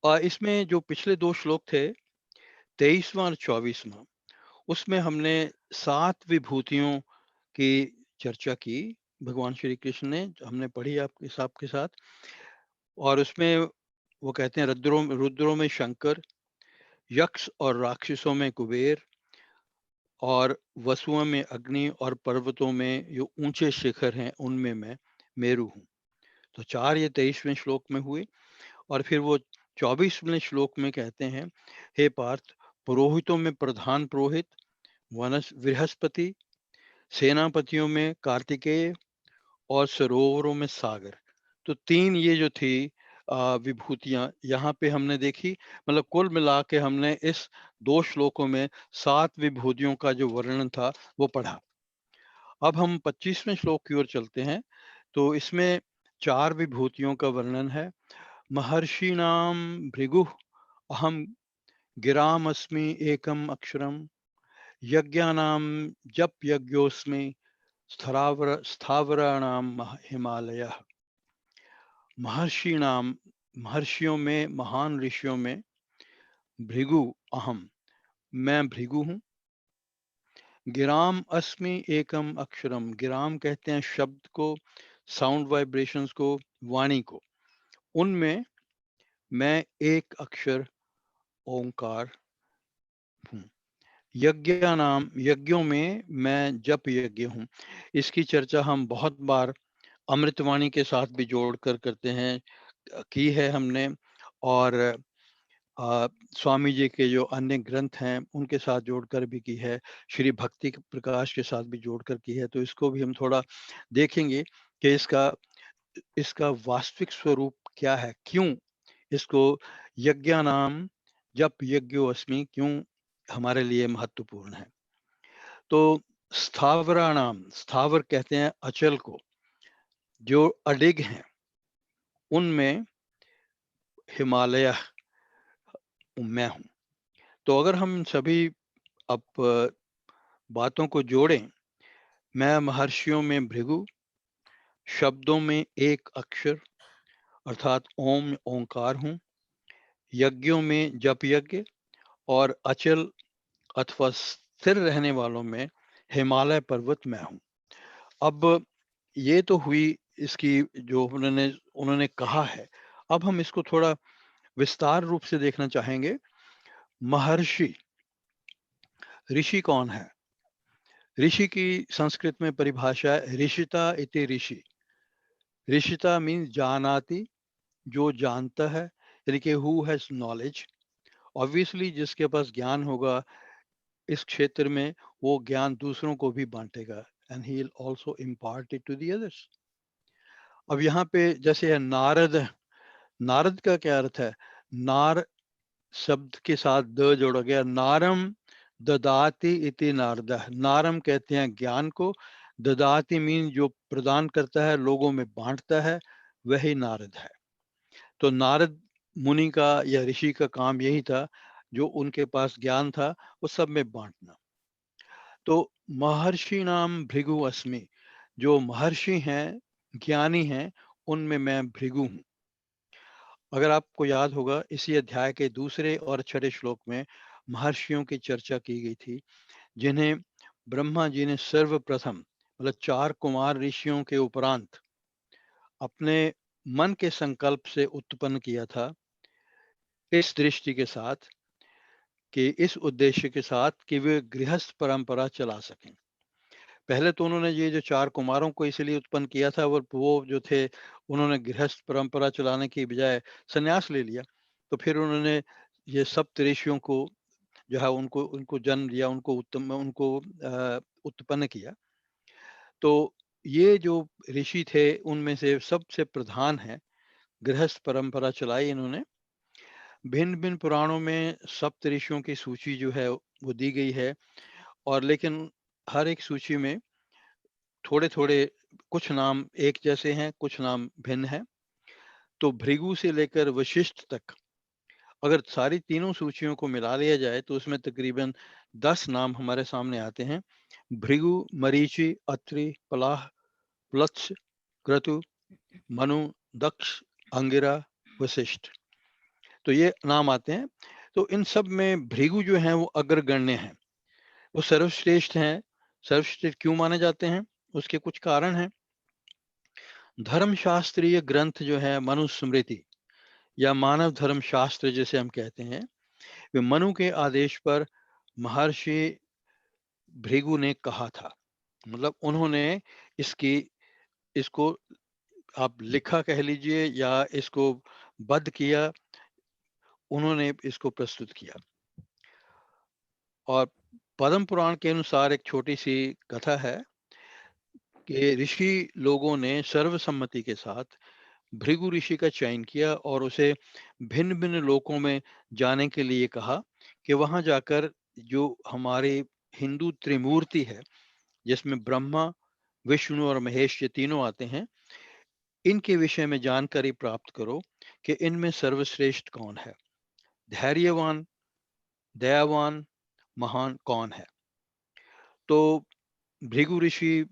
और इसमें जो पिछले 2 श्लोक थे, 23वां और 24वां, उसमें हमने 7 विभूतियों की चर्चा की। भगवान श्री कृष्ण ने, हमने पढ़ी आपके साथ। और उसमें वो कहते हैं रुद्रों में शंकर, यक्ष और राक्षसों में कुबेर, और वसुओं में अग्नि, और पर्वतों में जो ऊंचे शिखर हैं उनमें मैं मेरु हूँ। तो 4 ये 23वें श्लोक में हुए। और फिर वो 24वें श्लोक में कहते हैं, हे पार्थ, पुरोहितों में प्रधान पुरोहित बृहस्पति, सेनापतियों में कार्तिकेय, और सरोवरों में सागर। तो 3 ये जो थी विभूतियां यहाँ पे हमने देखी। मतलब कुल मिला के हमने इस 2 श्लोकों में 7 विभूतियों का जो वर्णन था वो पढ़ा। अब हम 25वें श्लोक की ओर चलते हैं। तो इसमें 4 विभूतियों का वर्णन है। महर्षि नाम भृगु अहम गिराम अस्मि एकम अक्षरम, यज्ञानाम जप यज्ञोस्मि स्थावराणाम हिमालय। महर्षि नाम, महर्षियों में, महान ऋषियों में, भृगु अहम, मैं भृगु हूँ। गिराम अस्मि एकम अक्षरम, गिराम कहते हैं शब्द को, साउंड वाइब्रेशंस को, वाणी को। उनमें मैं एक अक्षर ओंकार हूँ। यज्ञानाम, यज्ञों में मैं जप यज्ञ हूँ। इसकी चर्चा हम बहुत बार अमृतवाणी के साथ भी जोड़कर करते हैं, की है हमने। और स्वामी जी के जो अन्य ग्रंथ हैं उनके साथ जोड़कर भी की है, श्री भक्ति प्रकाश के साथ भी जोड़कर की है। तो इसको भी हम थोड़ा देखेंगे कि इसका वास्तविक स्वरूप क्या है, क्यों इसको यज्ञानाम जप यज्ञो अस्मि क्यों हमारे लिए महत्वपूर्ण है। तो स्थावराणाम, स्थावर कहते हैं अचल को, जो अडिग हैं, उनमें हिमालय मैं हूं। तो अगर हम सभी अब बातों को जोड़ें, मैं महर्षियों में भृगु, शब्दों में एक अक्षर अर्थात ओम ओंकार हूं, यज्ञों में जप यज्ञ, और अचल अथवा स्थिर रहने वालों में हिमालय पर्वत मैं हूं। अब ये तो हुई इसकी जो उन्होंने कहा है। अब हम इसको थोड़ा विस्तार रूप से देखना चाहेंगे। महर्षि, ऋषि कौन है? ऋषि की संस्कृत में परिभाषा है ऋषिता इति ऋषि। ऋषिता मीन्स जानाति, जो जानता है, यानी कि हु हैज नॉलेज। ऑब्वियसली जिसके पास ज्ञान होगा इस क्षेत्र में, वो ज्ञान दूसरों को भी बांटेगा, and he will also impart it to the others. अब यहाँ पे जैसे है नारद, नारद का क्या अर्थ है? नार शब्द के साथ द जोड़ा गया, नारम ददाति इति नारदः। नारम कहते हैं ज्ञान को, ददाति मीन जो प्रदान करता है, लोगों में बांटता है, वही नारद है। तो नारद मुनि का या ऋषि का काम यही था, जो उनके पास ज्ञान था वो सब में बांटना। तो महर्षि नाम भृगु अस्मि, जो महर्षि हैं, ज्ञानी हैं, उनमें मैं भृगु हूँ। अगर आपको याद होगा, इसी अध्याय के दूसरे और छठे श्लोक में महर्षियों की चर्चा की गई थी, जिन्हें ब्रह्मा जी ने सर्वप्रथम, मतलब 4 कुमार ऋषियों के उपरांत अपने मन के संकल्प से उत्पन्न किया था, इस दृष्टि के साथ कि इस उद्देश्य के साथ कि वे गृहस्थ परंपरा चला सकें। पहले तो उन्होंने ये जो 4 कुमारों को इसलिए उत्पन्न किया था, वो जो थे, उन्होंने गृहस्थ परंपरा चलाने की बजाय संन्यास ले लिया। तो फिर उन्होंने ये सप्त ऋषियों को जो है उनको जन्म दिया, उनको उत्पन्न किया। तो ये जो ऋषि थे उनमें से सबसे प्रधान है, गृहस्थ परंपरा चलाई इन्होंने। भिन्न भिन्न पुराणों में सप्त ऋषियों की सूची जो है वो दी गई है, और लेकिन हर एक सूची में थोड़े थोड़े कुछ नाम एक जैसे हैं, कुछ नाम भिन्न हैं। तो भृगु से लेकर वशिष्ठ तक अगर सारी तीनों सूचियों को मिला लिया जाए तो उसमें तकरीबन 10 नाम हमारे सामने आते हैं। भृगु, मरीचि, अत्रि, पलाह, प्लत्स, क्रतु, मनु, दक्ष, अंगिरा, वशिष्ठ, तो ये नाम आते हैं। तो इन सब में भृगु जो हैं वो अग्रगण्य हैं, वो सर्वश्रेष्ठ हैं। सर्वश्रेष्ठ क्यों माने जाते हैं? उसके कुछ कारण हैं। धर्मशास्त्रीय ग्रंथ जो है मनुस्मृति या मानव धर्म शास्त्र जिसे हम कहते हैं, वे मनु के आदेश पर महर्षि भृगु ने कहा था। मतलब उन्होंने इसको आप लिखा कह लीजिए या इसको बद्ध किया, उन्होंने इसको प्रस्तुत किया। और पद्म पुराण के अनुसार एक छोटी सी कथा है कि ऋषि लोगों ने सर्वसम्मति के साथ भृगु ऋषि का चयन किया और उसे भिन्न भिन्न लोकों में जाने के लिए कहा कि वहां जाकर जो हमारे हिंदू त्रिमूर्ति है, जिसमें ब्रह्मा, विष्णु और महेश ये तीनों आते हैं, इनके विषय में जानकारी प्राप्त करो कि इनमें सर्वश्रेष्ठ कौन है, धैर्यवान, दयावान, महान कौन है। तो भृगु ऋषि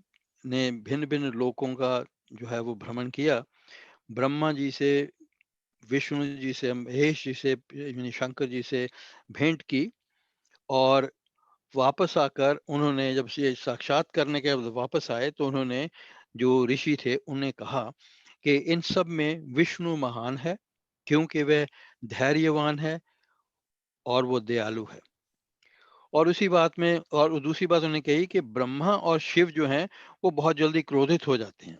ने भिन्न भिन्न लोकों का जो है वो भ्रमण किया, ब्रह्मा जी से, विष्णु जी से, महेश जी से, यानी शंकर जी से भेंट की, और वापस आकर उन्होंने जब ये साक्षात करने के बाद वापस आए तो उन्होंने, जो ऋषि थे, उन्हें कहा कि इन सब में विष्णु महान है क्योंकि वह धैर्यवान है और वो दयालु है। और उसी बात में, और दूसरी बात उन्होंने कही कि ब्रह्मा और शिव जो हैं वो बहुत जल्दी क्रोधित हो जाते हैं।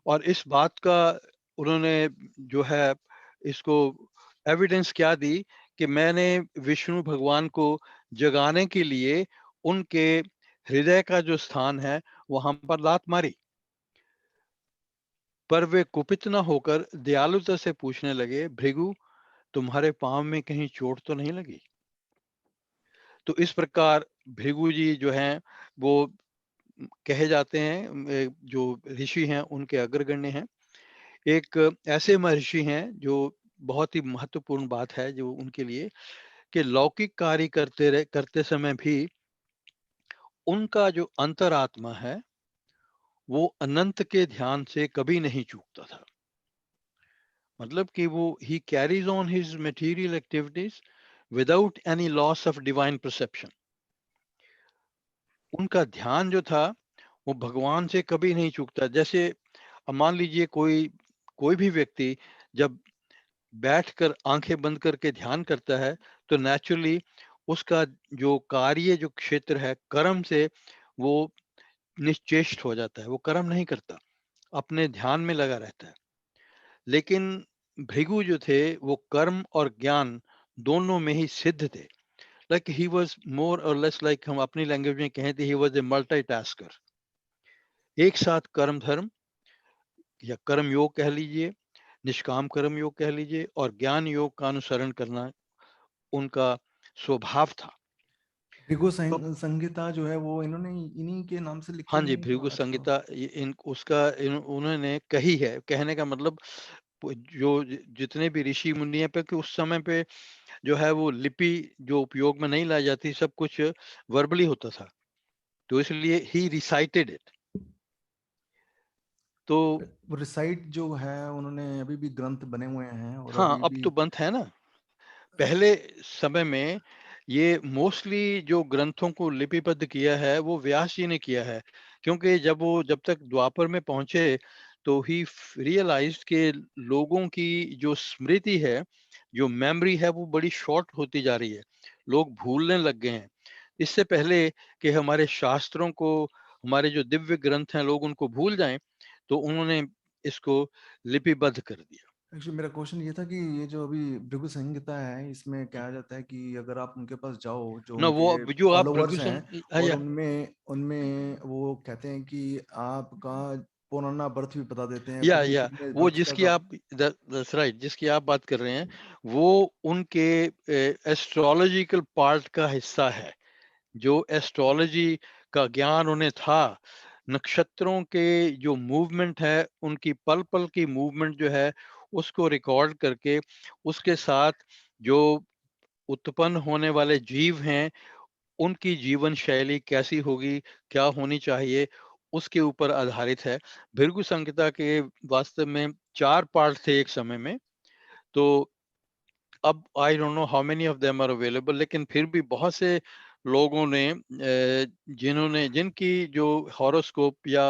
और इस बात का उन्होंने जो है इसको एविडेंस क्या दी कि मैंने विष्णु भगवान को जगाने के लिए उनके हृदय का जो स्थान है वहां पर लात मारी, पर वे कुपित न होकर दयालुता से पूछने लगे, भृगु तुम्हारे पांव में कहीं चोट तो नहीं लगी? तो इस प्रकार भृगु जी जो हैं वो कहे जाते हैं, जो ऋषि हैं उनके अग्रगण्य हैं। एक ऐसे महर्षि हैं जो बहुत ही महत्वपूर्ण बात है जो उनके लिए, कि लौकिक कार्य करते समय भी उनका जो अंतरात्मा है वो अनंत के ध्यान से कभी नहीं चूकता था। मतलब कि वो he carries on his material activities without any loss of divine perception. उनका ध्यान जो था वो भगवान से कभी नहीं चूकता। जैसे अब मान लीजिए कोई भी व्यक्ति जब बैठकर आंखें बंद करके ध्यान करता है तो नेचुरली उसका जो कार्य जो क्षेत्र है कर्म से वो निश्चेष्ट हो जाता है, वो कर्म नहीं करता, अपने ध्यान में लगा रहता है। लेकिन भृगु जो थे वो कर्म और ज्ञान दोनों में ही सिद्ध थे। लाइक ही वाज मोर और लेस, लाइक हम अपनी लैंग्वेज में कहें तो ही वाज ए मल्टीटास्कर। एक साथ कर्म धर्म या कर्म योग कह लीजिए, निष्काम कर्म योग कह लीजिए, और ज्ञान योग का अनुसरण करना उनका स्वभाव था। भृगु तो संहिता जो है वो इन्होंने इन्हीं के नाम से लिखी हाँ हुई जी, है भृगु अच्छा। संहिता इन उसका उन्होंने कही है। कहने का मतलब जो जितने भी ऋषि मुनि हैं पे कि उस समय पे जो है वो लिपि जो उपयोग में नहीं लाई जाती, सब कुछ वर्बली होता था, तो इसलिए ही रिसाइटेड इट। तो वो रिसाइट जो है उन्होंने अभी भी ग्रंथ बने हुए हैं और हाँ, अभी अब भी। तो बंद है ना। पहले समय में ये मोस्टली जो ग्रंथों को लिपिबद्ध किया है वो व्यास जी ने किया है, क्योंकि जब तक द्वापर में पहुंचे तो ही रियलाइज्ड के लोगों की जो स्मृति है, जो मेमोरी है, वो बड़ी शॉर्ट होती जा रही है, लोग भूलने लग गए हैं। इससे पहले कि हमारे शास्त्रों को, हमारे जो दिव्य ग्रंथ हैं, लोग उनको भूल जाएं, तो उन्होंने इसको लिपिबद्ध कर दिया। एक्चुअली मेरा क्वेश्चन ये था कि ये जो अभी भृगु संहिता है इसमें कहा जाता है कि अगर आप उनके पास जाओ जो ना वो उनके जो आप फॉलोअर्स भृगु हैं और या उनमें उनमें वो कहते हैं कि आपका पुराना बर्थ भी बता देते हैं, अपने या कितने वो बर्थ का जिसकी आप दैट्स राइट, जिसकी आप बात कर रहे हैं, वो उनके एस्ट्रोलॉजिकल पार्ट का हिस्सा है। जो एस्ट्रोलॉजी का ज्ञान उन्हें था, नक्षत्रों के जो मूवमेंट है, उनकी पल पल की मूवमेंट जो है उसको रिकॉर्ड करके, उसके साथ जो उत्पन्न होने वाले जीव हैं उनकी जीवन शैली कैसी होगी, क्या होनी चाहिए, उसके ऊपर आधारित है। भृगु संहिता के वास्तव में 4 पार्ट थे एक समय में। तो अब I don't know how many of them are available, लेकिन फिर भी बहुत से लोगों ने जिन्होंने जिनकी जो हॉरोस्कोप या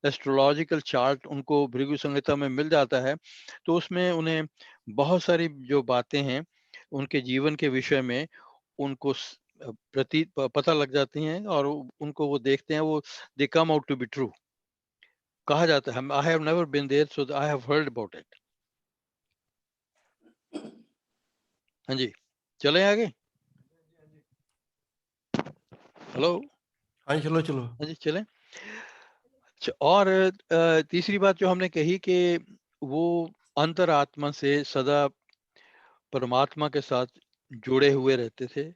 एस्ट्रोलॉजिकल चार्ट उनको भृगु संहिता में मिल जाता है, तो उसमें उन्हें बहुत सारी जो बातें हैं उनके जीवन के विषय में उनको पता लग जाती हैं, और उनको वो देखते हैं, वो they come out to be true. कहा जाता है, I have never been there so I have heard about it. हाँ जी, चलें आगे। हेलो। हाँ जी, चलो चलो। हाँ जी, चलें। अच्छा, और तीसरी बात जो हमने कही कि वो अंतरात्मा से सदा परमात्मा के साथ जुड़े हुए रहते थे,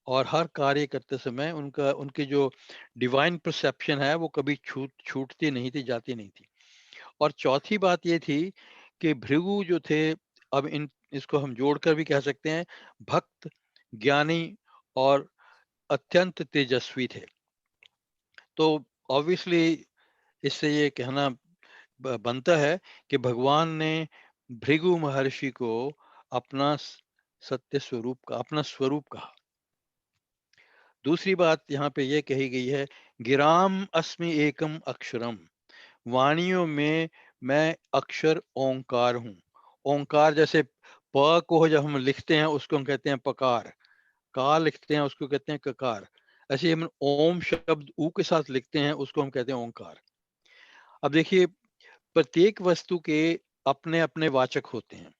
और हर कार्य करते समय उनकी जो डिवाइन परसेप्शन है वो कभी छूटती नहीं थी, जाती नहीं थी। और चौथी बात ये थी कि भृगु जो थे, अब इन इसको हम जोड़कर भी कह सकते हैं, भक्त, ज्ञानी और अत्यंत तेजस्वी थे। तो ऑब्वियसली इससे ये कहना बनता है कि भगवान ने भृगु महर्षि को अपना सत्य स्वरूप का, अपना स्वरूप कहा। दूसरी बात यहाँ पे ये कही गई है, गिराम अस्मि एकम अक्षरम, वाणियों में मैं अक्षर ओंकार हूँ। ओंकार जैसे प को जब हम लिखते हैं उसको हम कहते हैं पकार, का लिखते हैं उसको कहते हैं ककार, ऐसे ही हम ओम शब्द ऊ के साथ लिखते हैं उसको हम कहते हैं ओंकार। अब देखिए, प्रत्येक वस्तु के अपने अपने वाचक होते हैं,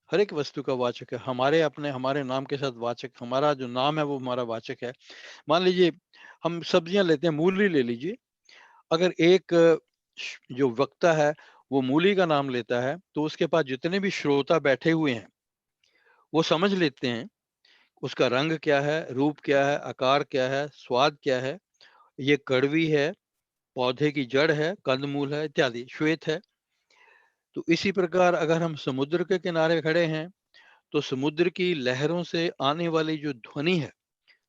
हर एक वस्तु का वाचक है। हमारे अपने, हमारे नाम के साथ वाचक, हमारा जो नाम है वो हमारा वाचक है। मान लीजिए हम सब्जियां लेते हैं, मूली ले लीजिए। अगर एक जो वक्ता है वो मूली का नाम लेता है, तो उसके पास जितने भी श्रोता बैठे हुए हैं वो समझ लेते हैं उसका रंग क्या है, रूप क्या है, आकार क्या है, स्वाद क्या है, ये कड़वी है, पौधे की जड़ है, कंदमूल है, इत्यादि, श्वेत है। तो इसी प्रकार अगर हम समुद्र के किनारे खड़े हैं तो समुद्र की लहरों से आने वाली जो ध्वनि है,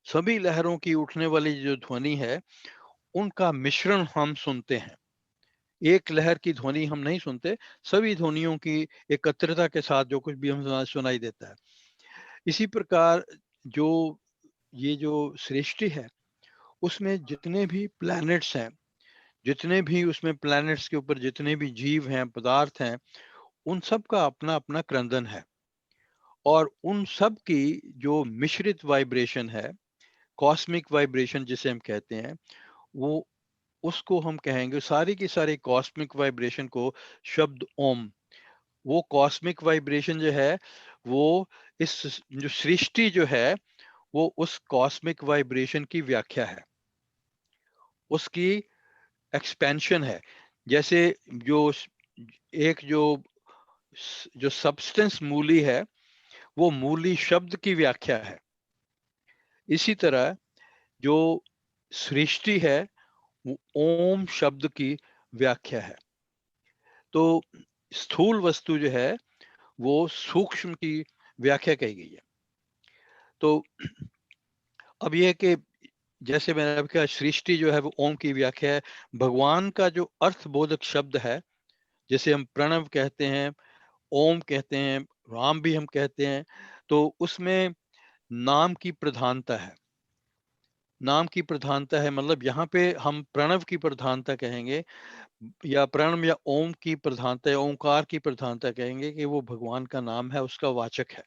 सभी लहरों की उठने वाली जो ध्वनि है, उनका मिश्रण हम सुनते हैं। एक लहर की ध्वनि हम नहीं सुनते, सभी ध्वनियों की एकत्रिता के साथ जो कुछ भी हम सुनाई देता है। इसी प्रकार जो ये जो सृष्टि है उसमें जितने भी प्लैनेट्स हैं, जितने भी उसमें प्लैनेट्स के ऊपर जितने भी जीव हैं, पदार्थ हैं, उन सब का अपना अपना क्रंदन है, और उन सब की जो मिश्रित वाइब्रेशन है, कॉस्मिक वाइब्रेशन जिसे हम कहते हैं, वो उसको हम कहेंगे, सारी की सारी कॉस्मिक वाइब्रेशन को शब्द ओम, वो कॉस्मिक वाइब्रेशन जो है वो इस जो सृष्टि जो है वो उस कॉस्मिक वाइब्रेशन की व्याख्या है, उसकी एक्सपेंशन है। जैसे जो एक जो सब्सटेंस मूली है, वो मूली शब्द की व्याख्या है। इसी तरह जो सृष्टि है वो ओम शब्द की व्याख्या है। तो स्थूल वस्तु जो है वो सूक्ष्म की व्याख्या कही गई है। तो अब यह है कि जैसे मैंने अभी कहा, सृष्टि जो है वो ओम की व्याख्या है। भगवान का जो अर्थबोधक शब्द है, जैसे हम प्रणव कहते हैं, ओम कहते हैं, राम भी हम कहते हैं, तो उसमें नाम की प्रधानता है। नाम की प्रधानता है, मतलब यहाँ पे हम प्रणव की प्रधानता कहेंगे, या प्रणव या ओम की प्रधानता, या ओंकार की प्रधानता कहेंगे कि वो भगवान का नाम है, उसका वाचक है।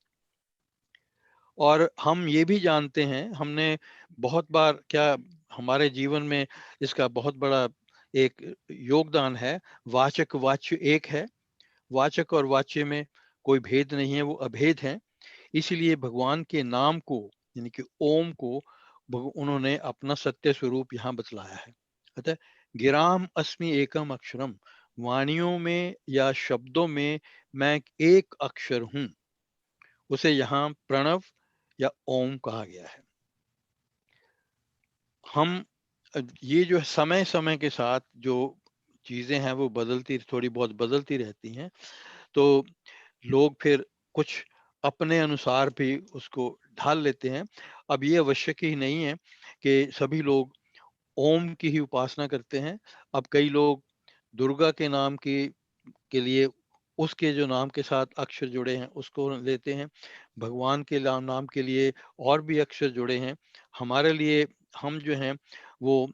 और हम ये भी जानते हैं, हमने बहुत बार, क्या हमारे जीवन में इसका बहुत बड़ा एक योगदान है, वाचक वाच्य एक है। वाचक और वाच्य में कोई भेद नहीं है, वो अभेद हैं। इसीलिए भगवान के नाम को, यानी कि ओम को, उन्होंने अपना सत्य स्वरूप यहाँ बतलाया है। अतः गिराम अस्मि एकम अक्षरम, वाणियों में या शब्दों में मैं एक अक्षर हूं, उसे यहाँ प्रणव या ओम कहा गया है। हम ये जो समय समय के साथ जो चीजें हैं वो बदलती, थोड़ी बहुत बदलती रहती हैं, तो लोग फिर कुछ अपने अनुसार भी उसको ढाल लेते हैं। अब ये आवश्यक ही नहीं है कि सभी लोग ओम की ही उपासना करते हैं। अब कई लोग दुर्गा के नाम की के लिए उसके जो नाम के साथ अक्षर जुड़े हैं उसको लेते हैं। भगवान के नाम के लिए और भी अक्षर जुड़े हैं। हमारे लिए, हम जो हैं वो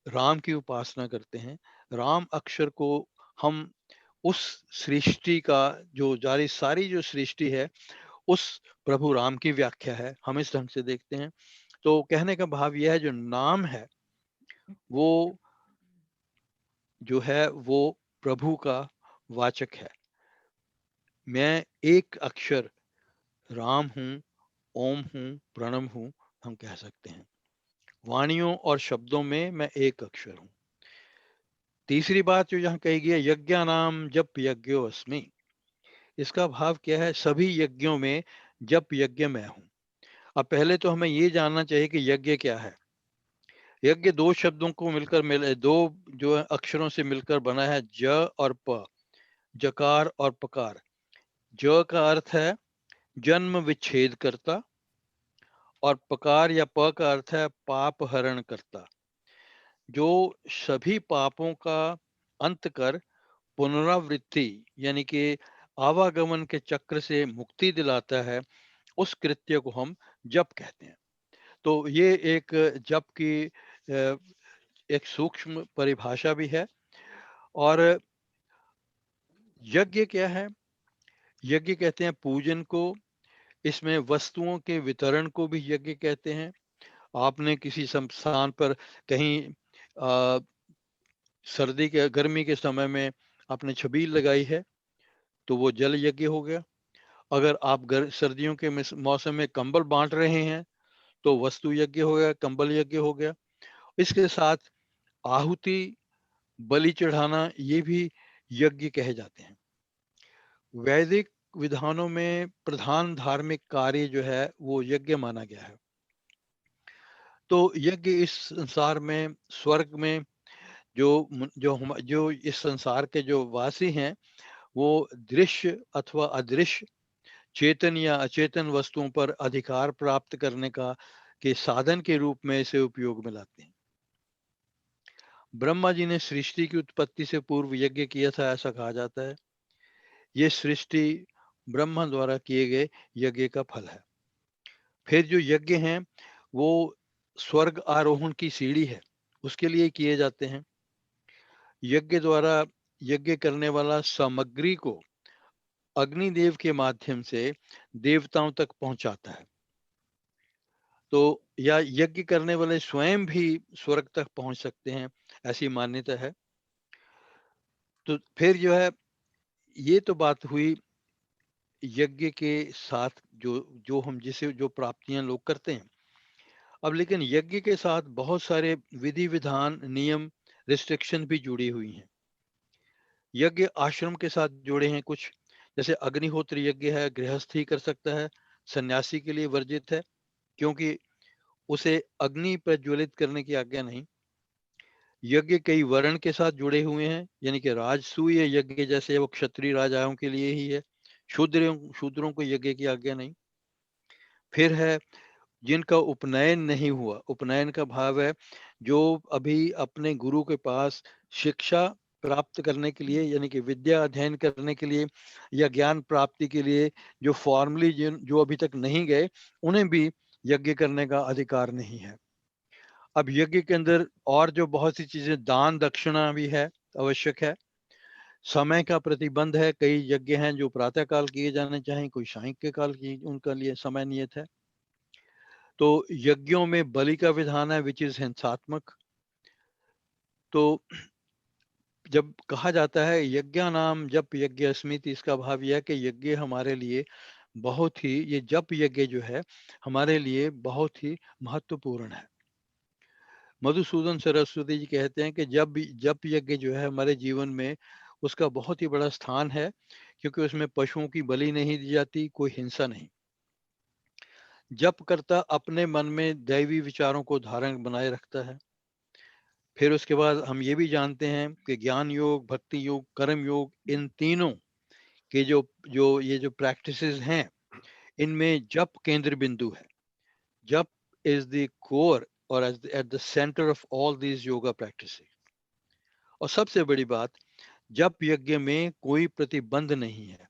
राम की उपासना करते हैं। राम अक्षर को हम उस सृष्टि का, जो जारी सारी जो सृष्टि है, उस प्रभु राम की व्याख्या है, हम इस ढंग से देखते हैं। तो कहने का भाव यह है, जो नाम है वो जो है वो प्रभु का वाचक है। मैं एक अक्षर राम हूँ, ओम हूँ, प्रणव हूँ, हम कह सकते हैं। वाणियों और शब्दों में मैं एक अक्षर हूँ। तीसरी बात जो यहाँ कही गई है, यज्ञानाम जप यज्ञो अस्मि, इसका भाव क्या है? सभी यज्ञों में जप यज्ञ मैं हूँ। अब पहले तो हमें ये जानना चाहिए कि यज्ञ क्या है। यज्ञ दो शब्दों को मिलकर, दो जो है अक्षरों से मिलकर बना है, ज और प, जकार और पकार। ज का अर्थ है जन्म विच्छेद करता, और पकार या प का अर्थ है पाप हरण करता, जो सभी पापों का अंत कर पुनरावृत्ति, यानी कि आवागमन के चक्र से मुक्ति दिलाता है, उस कृत्य को हम जप कहते हैं। तो ये एक जप की एक सूक्ष्म परिभाषा भी है। और यज्ञ क्या है? यज्ञ कहते हैं पूजन को। इसमें वस्तुओं के वितरण को भी यज्ञ कहते हैं। आपने किसी स्थान पर कहीं सर्दी के, गर्मी के समय में आपने छबील लगाई है, तो वो जल यज्ञ हो गया। अगर आप सर्दियों के मौसम में कंबल बांट रहे हैं, तो वस्तु यज्ञ हो गया, कंबल यज्ञ हो गया। इसके साथ आहुति, बलि चढ़ाना, ये भी यज्ञ कहे जाते हैं। वैदिक विधानों में प्रधान धार्मिक कार्य जो है वो यज्ञ माना गया है। तो यज्ञ इस संसार में, स्वर्ग में जो इस संसार के जो वासी हैं, वो दृश्य अथवा अदृश्य, चेतन या अचेतन वस्तुओं पर अधिकार प्राप्त करने का के साधन के रूप में इसे उपयोग में लाते हैं। ब्रह्मा जी ने सृष्टि की उत्पत्ति से पूर्व यज्ञ किया था, ऐसा कहा जाता है। ये सृष्टि ब्रह्मा द्वारा किए गए यज्ञ का फल है। फिर जो यज्ञ हैं वो स्वर्ग आरोहण की सीढ़ी है, उसके लिए किए जाते हैं। यज्ञ द्वारा यज्ञ करने वाला सामग्री को अग्निदेव के माध्यम से देवताओं तक पहुंचाता है। तो या यज्ञ करने वाले स्वयं भी स्वर्ग तक पहुंच सकते हैं, ऐसी मान्यता है। तो फिर जो है, ये तो बात हुई यज्ञ के साथ जो जो हम जिसे जो प्राप्तियां लोग करते हैं। अब लेकिन यज्ञ के साथ बहुत सारे विधि विधान, नियम, रिस्ट्रिक्शन भी जुड़ी हुई हैं। यज्ञ आश्रम के साथ जुड़े हैं कुछ, जैसे अग्निहोत्र यज्ञ है, गृहस्थ ही कर सकता है, सन्यासी के लिए वर्जित है, क्योंकि उसे अग्नि प्रज्वलित करने की आज्ञा नहीं। यज्ञ कई वर्ण के साथ जुड़े हुए हैं, यानी कि राजसूय यज्ञ जैसे वो क्षत्रिय राजाओं के लिए ही है, शूद्रों शूद्रों को यज्ञ की आज्ञा नहीं। फिर है जिनका उपनयन नहीं हुआ। उपनयन का भाव है जो अभी अपने गुरु के पास शिक्षा प्राप्त करने के लिए, यानी कि विद्या अध्ययन करने के लिए या ज्ञान प्राप्ति के लिए जो फॉर्मली जो अभी तक नहीं गए, उन्हें भी यज्ञ करने का अधिकार नहीं है। अब यज्ञ के अंदर और जो बहुत सी चीजें, दान दक्षिणा भी है, आवश्यक है। समय का प्रतिबंध है, कई यज्ञ हैं जो प्रातः काल किए जाने चाहिए, कोई सायंकाल काल की उनका लिए समय नियत है। तो यज्ञों में बलि का विधान है, विच इज हिंसात्मक। तो जब कहा जाता है यज्ञा नाम जप यज्ञ अस्मिति, इसका भाव यह है कि यज्ञ हमारे लिए बहुत ही, ये जप यज्ञ जो है हमारे लिए बहुत ही महत्वपूर्ण है। मधुसूदन सरस्वती जी कहते हैं कि जब जप यज्ञ जो है हमारे जीवन में, उसका बहुत ही बड़ा स्थान है, क्योंकि उसमें पशुओं की बलि नहीं दी जाती, कोई हिंसा नहीं। जप करता अपने मन में दैवी विचारों को धारण बनाए रखता है। फिर उसके बाद हम ये भी जानते हैं कि ज्ञान योग, भक्ति योग, कर्म योग, इन तीनों के जो जो ये जो प्रैक्टिसेस हैं, इनमें जप केंद्र बिंदु है। जप इज द कोर और at the centre of all these yoga practices. और सबसे बड़ी बात, जप यज्ञ में कोई प्रतिबंध नहीं है।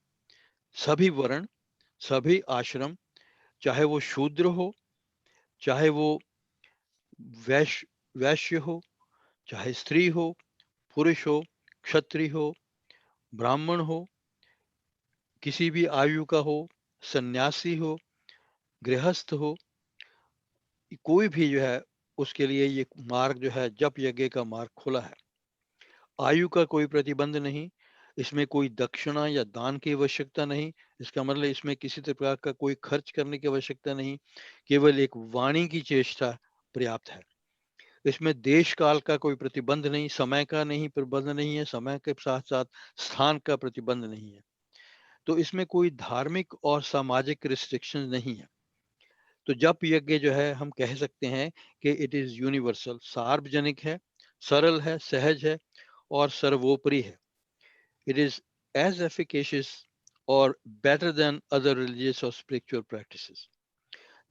सभी वर्ण, सभी आश्रम, चाहे वो शूद्र हो, चाहे वो वैश्य वैश्य हो, चाहे स्त्री हो, पुरुष हो, क्षत्रिय हो, ब्राह्मण हो, किसी भी आयु का हो, सन्यासी हो, गृहस्थ हो, कोई भी जो है, उसके लिए ये मार्ग जो है, जप यज्ञ का मार्ग खुला है। आयु का कोई प्रतिबंध नहीं, इसमें कोई दक्षिणा या दान की आवश्यकता नहीं। इसका मतलब इसमें किसी प्रकार का कोई खर्च करने की आवश्यकता नहीं, केवल एक वाणी की चेष्टा पर्याप्त है। इसमें देश काल का कोई प्रतिबंध नहीं, समय का नहीं प्रतिबंध नहीं है, समय के साथ साथ स्थान का प्रतिबंध नहीं है। तो इसमें कोई धार्मिक और सामाजिक रिस्ट्रिक्शन नहीं है। तो जप यज्ञ जो है, हम कह सकते हैं कि इट इज यूनिवर्सल, सार्वजनिक है, सरल है, सहज है और सर्वोपरि है। इट इज एज एफिकेशियस और बेटर देन अदर रिलीजियस और स्पिरिचुअल प्रैक्टिसेस।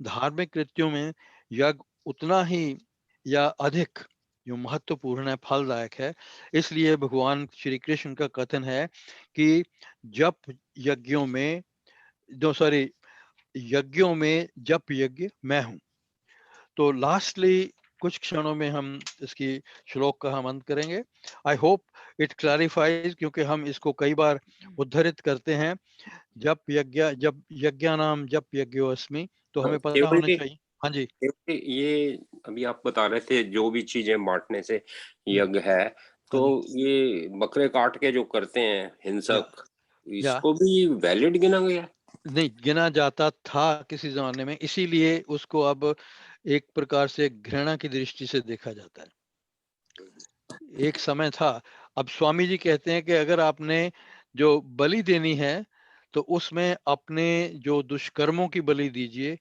धार्मिक कृत्यों में यज्ञ उतना ही या अधिक जो महत्वपूर्ण है, फलदायक है। इसलिए भगवान श्री कृष्ण का कथन है कि जप यज्ञों में, दो सॉरी यज्ञों में जप यज्ञ मैं हूं। तो लास्टली कुछ क्षणों में हम इसकी श्लोक का हम अंत करेंगे। आई होप इट क्लैरिफाइज, क्योंकि हम इसको कई बार उद्धृत करते हैं, जप यज्ञ जब यज्ञानाम जप यज्ञोस्मि, तो हाँ, हमें पता केवल होना जी, चाहिए। हाँ जी। केवल ये अभी आप बता रहे थे जो भी चीजें बांटने से हम्म, यज्ञ है, हाँ तो जी। ये बकरे काट के जो करते हैं या हिंसक, या इसको भी वैलिड गिना गया? नहीं गिना जाता था किसी जमाने में, इसीलिए उसको अब एक प्रकार से घृणा की दृष्टि से देखा जाता है। एक समय था। अब स्वामी जी कहते हैं कि अगर आपने जो बलि देनी है, तो उसमें अपने जो दुष्कर्मों की बलि दीजिए,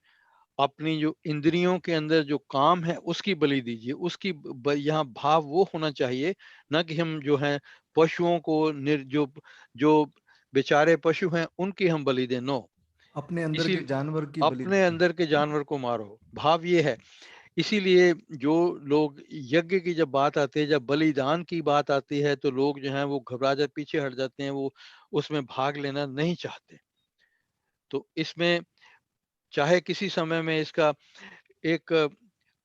अपनी जो इंद्रियों के अंदर जो काम है उसकी बलि दीजिए। उसकी यहाँ भाव वो होना चाहिए, ना कि हम जो है पशुओं को जो जो बेचारे पशु हैं उनकी हम बलि दें। नो, अपने अंदर इसी के जानवर की बलि अपने देते हैं। अंदर के जानवर को मारो, भाव ये है। इसीलिए जो लोग यज्ञ की जब बात आती है, जब बलिदान की बात आती है, तो लोग जो हैं वो घबरा जाते, पीछे हट जाते हैं, वो उसमें भाग लेना नहीं चाहते। तो इसमें चाहे किसी समय में इसका एक,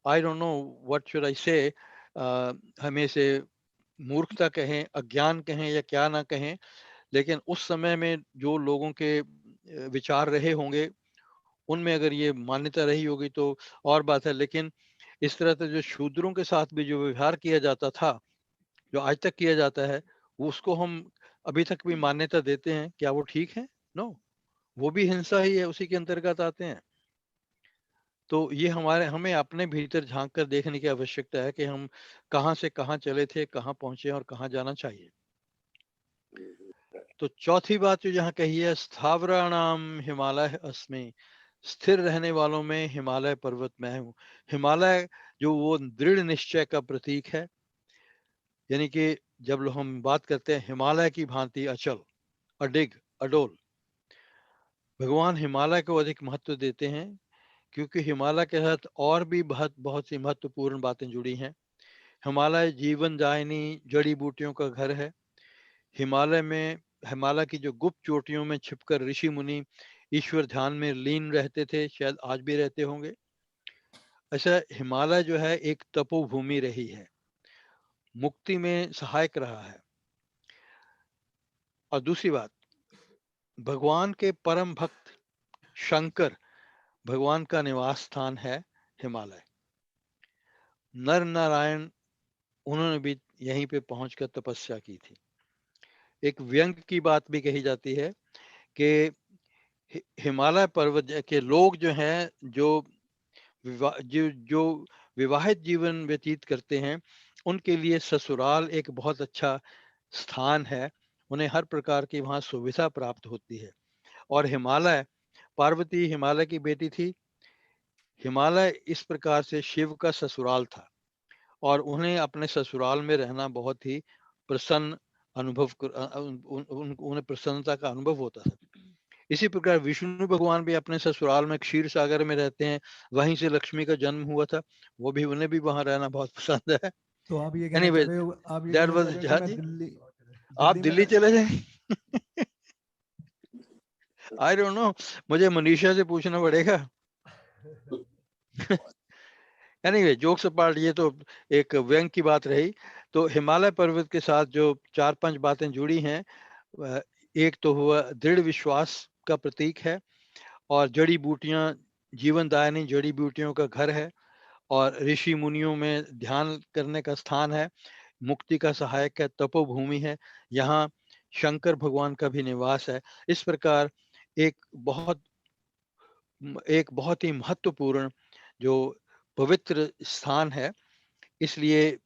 आई don't know what should I से, हमें से मूर्खता कहें, अज्ञान कहें या क्या ना कहें, लेकिन उस समय में जो लोगों के विचार रहे होंगे उनमें अगर ये मान्यता रही होगी तो और बात है। लेकिन इस तरह से जो शूद्रों के साथ भी जो व्यवहार किया जाता था, जो आज तक किया जाता है, वो उसको हम अभी तक भी मान्यता देते हैं। क्या वो ठीक है? नो, वो भी हिंसा ही है, उसी के अंतर्गत आते हैं। तो ये हमें अपने भीतर झांक कर देखने की आवश्यकता है कि हम कहाँ से कहाँ चले थे, कहाँ पहुंचे और कहाँ जाना चाहिए। तो चौथी बात जो यहाँ कही है, स्थावराणाम हिमालय अस्मि, स्थिर रहने वालों में हिमालय पर्वत मैं हूँ। हिमालय जो वो दृढ़ निश्चय का प्रतीक है, यानी कि जब हम बात करते हैं हिमालय की भांति अचल, अडिग, अडोल, भगवान हिमालय को अधिक महत्व देते हैं क्योंकि हिमालय के साथ और भी बहुत बहुत सी महत्वपूर्ण बातें जुड़ी हैं। हिमालय जीवन दायिनी जड़ी बूटियों का घर है। हिमालय की जो गुप्त चोटियों में छिपकर ऋषि मुनि ईश्वर ध्यान में लीन रहते थे, शायद आज भी रहते होंगे। ऐसा हिमालय जो है एक तपोभूमि रही है, मुक्ति में सहायक रहा है। और दूसरी बात, भगवान के परम भक्त शंकर भगवान का निवास स्थान है हिमालय। नर नारायण उन्होंने भी यहीं पे पहुंचकर तपस्या की थी। एक व्यंग की बात भी कही जाती है कि हिमालय पर्वत के लोग जो हैं, जो विवाहित जीवन व्यतीत करते हैं, उनके लिए ससुराल एक बहुत अच्छा स्थान है। उन्हें हर प्रकार की वहाँ सुविधा प्राप्त होती है। और पार्वती हिमालय की बेटी थी। हिमालय इस प्रकार से शिव का ससुराल था और उन्हें अपने ससुराल में रहना बहुत ही प्रसन्न उन्हें प्रसन्नता का अनुभव होता था। इसी प्रकार विष्णु भगवान भी अपने ससुराल में क्षीर सागर में रहते हैं। वहीं से लक्ष्मी का जन्म हुआ था, वो भी उन्हें भी वहां रहना बहुत पसंद है। तो आप ये कहना एनीवे, चाह रहे हो, आप ये दैट कहना चाह वाज, रहे हो कि हाँ मैं जी, आप दिल्ली में दिल्ली चले जाएं। आई डोंट नो, मुझे मनीषा से पूछना पड़ेगा। एनीवे, जोक्स अपार्ट, ये तो एक व्यंग की बात रही। तो हिमालय पर्वत के साथ जो 4-5 बातें जुड़ी हैं, एक तो हुआ दृढ़ विश्वास का प्रतीक है, और जड़ी बूटियां जीवनदायिनी जड़ी बूटियों का घर है, और ऋषि मुनियों में ध्यान करने का स्थान है, मुक्ति का सहायक है, तपोभूमि है, यहाँ शंकर भगवान का भी निवास है। इस प्रकार एक बहुत ही महत्वपूर्ण जो पवित्र स्थान है, इसलिए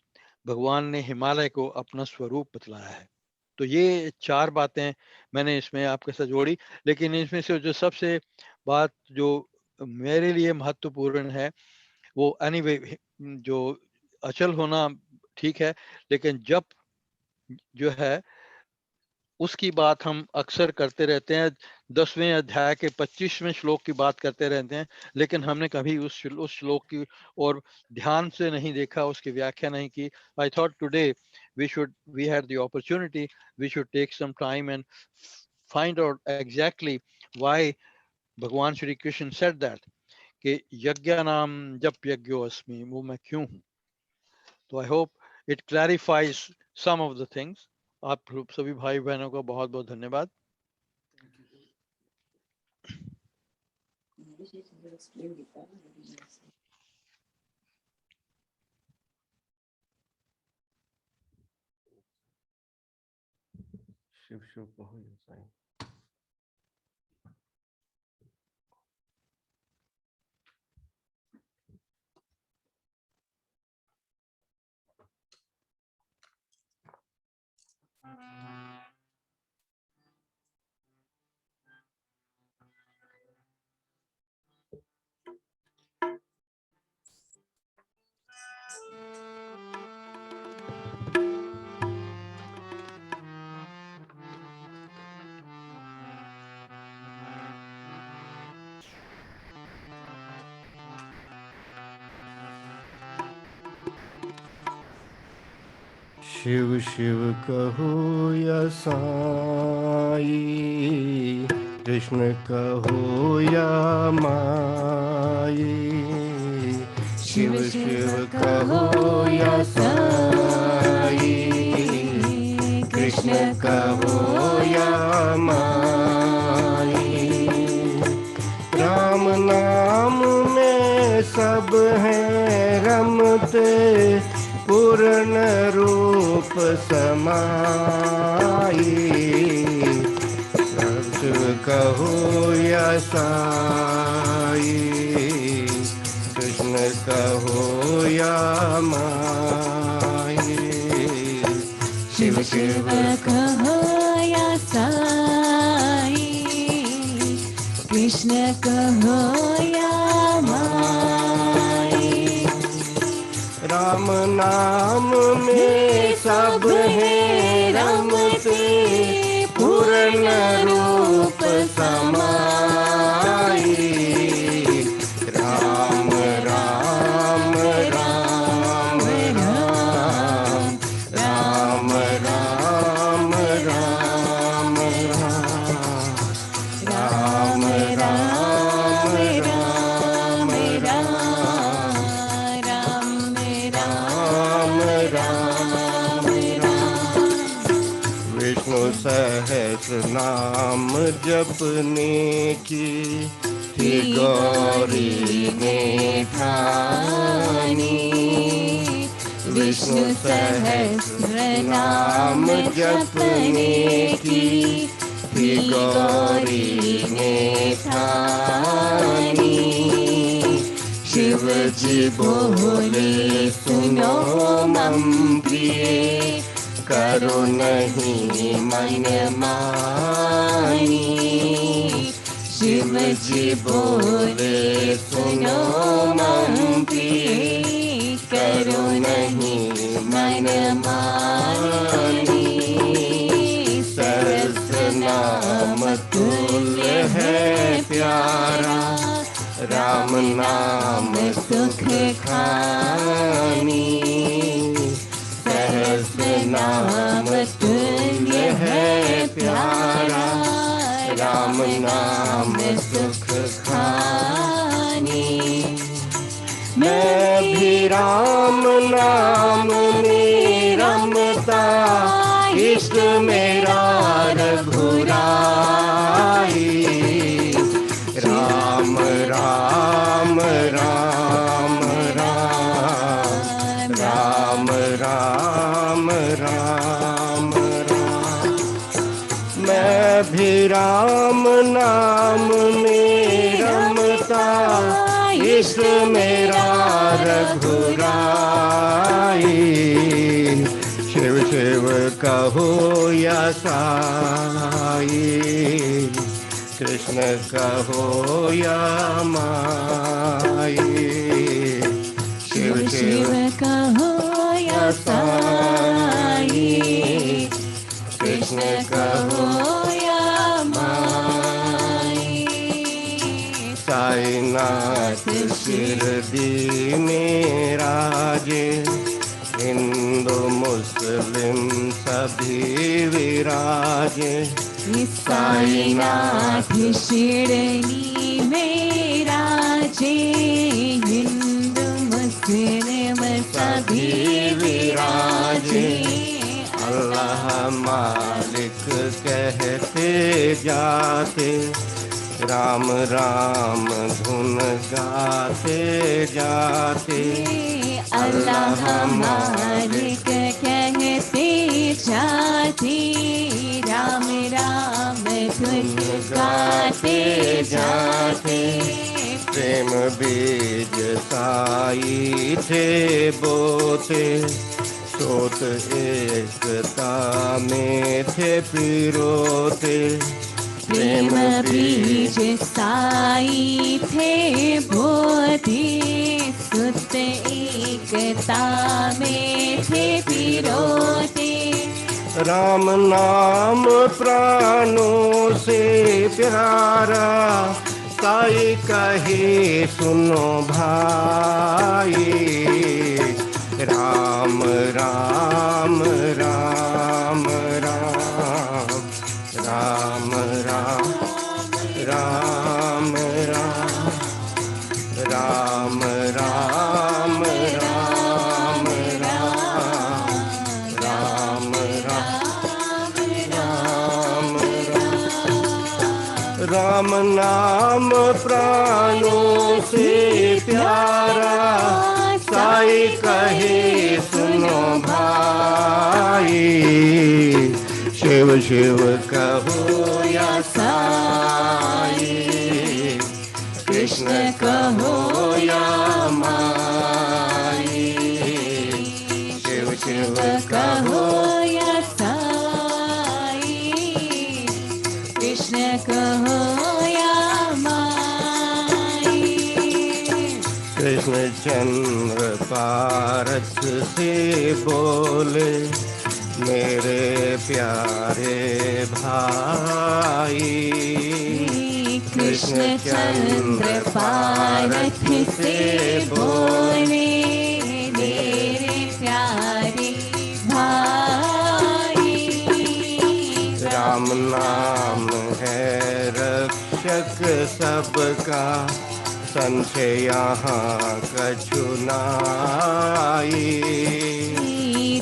भगवान ने हिमालय को अपना स्वरूप बतलाया है। तो ये 4 बातें मैंने इसमें आपके साथ जोड़ी। लेकिन इसमें से जो सबसे बात जो मेरे लिए महत्वपूर्ण है, वो एनीवे, जो अचल होना ठीक है, लेकिन जप जो है उसकी बात हम अक्सर करते रहते हैं। 10वें अध्याय के 25वें श्लोक की बात करते रहते हैं, लेकिन हमने कभी उस श्लोक की और ध्यान से नहीं देखा, उसकी व्याख्या नहीं की। I thought today we had the opportunity, we should take some time and find out exactly why भगवान श्री कृष्ण said that कि यज्ञ नाम जप यज्ञो अस्मि, वो मैं क्यों हूँ। तो I hope it clarifies some of the things. आप सभी भाई बहनों का बहुत बहुत धन्यवाद। शिव शिव कहो साईं। शिव शिव कहो या साई, कृष्ण कहो या माई। शिव शिव कहो या साई, कृष्ण कहो या पूर्ण रूप समाई, प्रभु कहो या साई, कृष्ण कहो या माई। शिव शिव कहो या साई, कृष्ण कहो या माई। राम नाम में सब है रमते, पूर्ण रूप समाई, राम राम राम राम, राम राम राम राम, राम राम सहस्र नाम जपने की थी गौरी ने ठानी, विष्णु सहस्र नाम जपने की थी गौरी ने ठानी। शिव जी बोले सुनो मम प्रिय, करो नहीं मन मानी। शिव जी बोले सुनो मम प्रिय, करो नहीं मन मानी। सहस्र नाम तुल्य है प्यारा, राम नाम सुख खानी। सहस्र नाम तुल्य है प्यारा, राम नाम सुख खानी। मैं भी राम नाम में रमता, इष्ट मेरा रघुराई। राम राम राम राम, राम राम राम राम। मैं भी राम नाम में रमता, इष्ट मेरा रघुराई। शिव शिव कहो या साई, कृष्ण कहो या माई। शिव शिव कहो या साई, कृष्ण कहो या माई। साईनाथ शिरडी में राजे, हिंदू मुस्लिम सभी विराजे। साईनाथ शिरडी में राजे, हिंदू मुस्लिम सभी विराजे। अल्लाह मालिक कहते जाते, राम राम धुन गाते जाते। अल्लाह मालिक कहते जाते, राम राम धुन गाते जाते। प्रेम बीज साई थे बोते, सोत एकता में थे पिरोते। प्रेम बीज साई थे बोते, सुत एकता में थे पिरोते। राम नाम प्राणों से प्यारा, साई कहे सुनो भाई। राम राम राम राम, राम राम राम राम, राम राम राम राम, राम राम। राम नाम प्राणों से प्यारा, साई कहे सुन सुनो भाई, शिव शिव कहो या साई, कृष्ण कहो या माई, शिव शिव कहो या साई, कृष्ण कहो या माई। कृष्ण चंद्र पारस से बोले, मेरे प्यारे भाई, कृष्ण चंद्र पारथ से बोले, मेरे प्यारे भाई। राम नाम है रक्षक सबका, संशय यहाँ कछु नाई।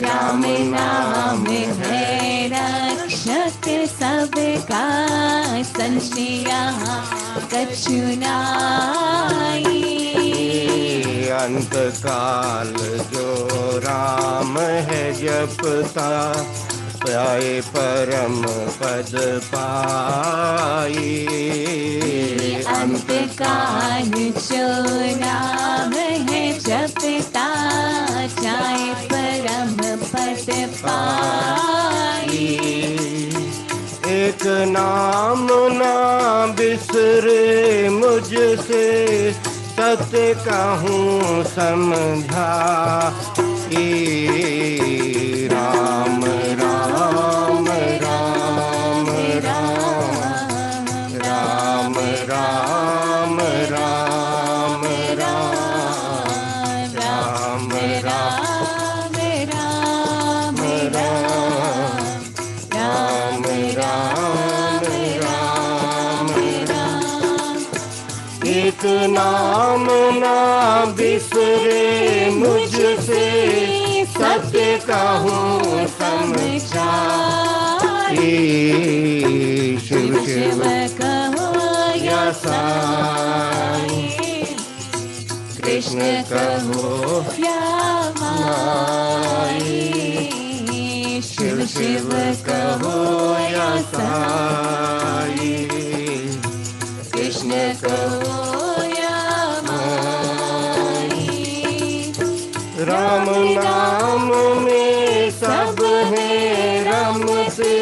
राम नाम है रक्षक सबका, संशय यहाँ कछु नाई। अंत काल जो राम है जपता, पाए परम पद पाई। अंत काल जो नाम है जपता, जाए परम पद पाई। एक नाम ना बिसरे मुझसे, सत्य कहूँ समझाई। राम राम राम राम राम राम राम राम राम राम राम राम राम राम राम। एक नाम ना बिसरे मुझसे, सत्य कहूँ समझाई। शिव शिव कहो या साई, कृष्ण कहो या माई। शिव शिव कहो या साई, कृष्ण कहो या माई। राम नाम में सब है रमते,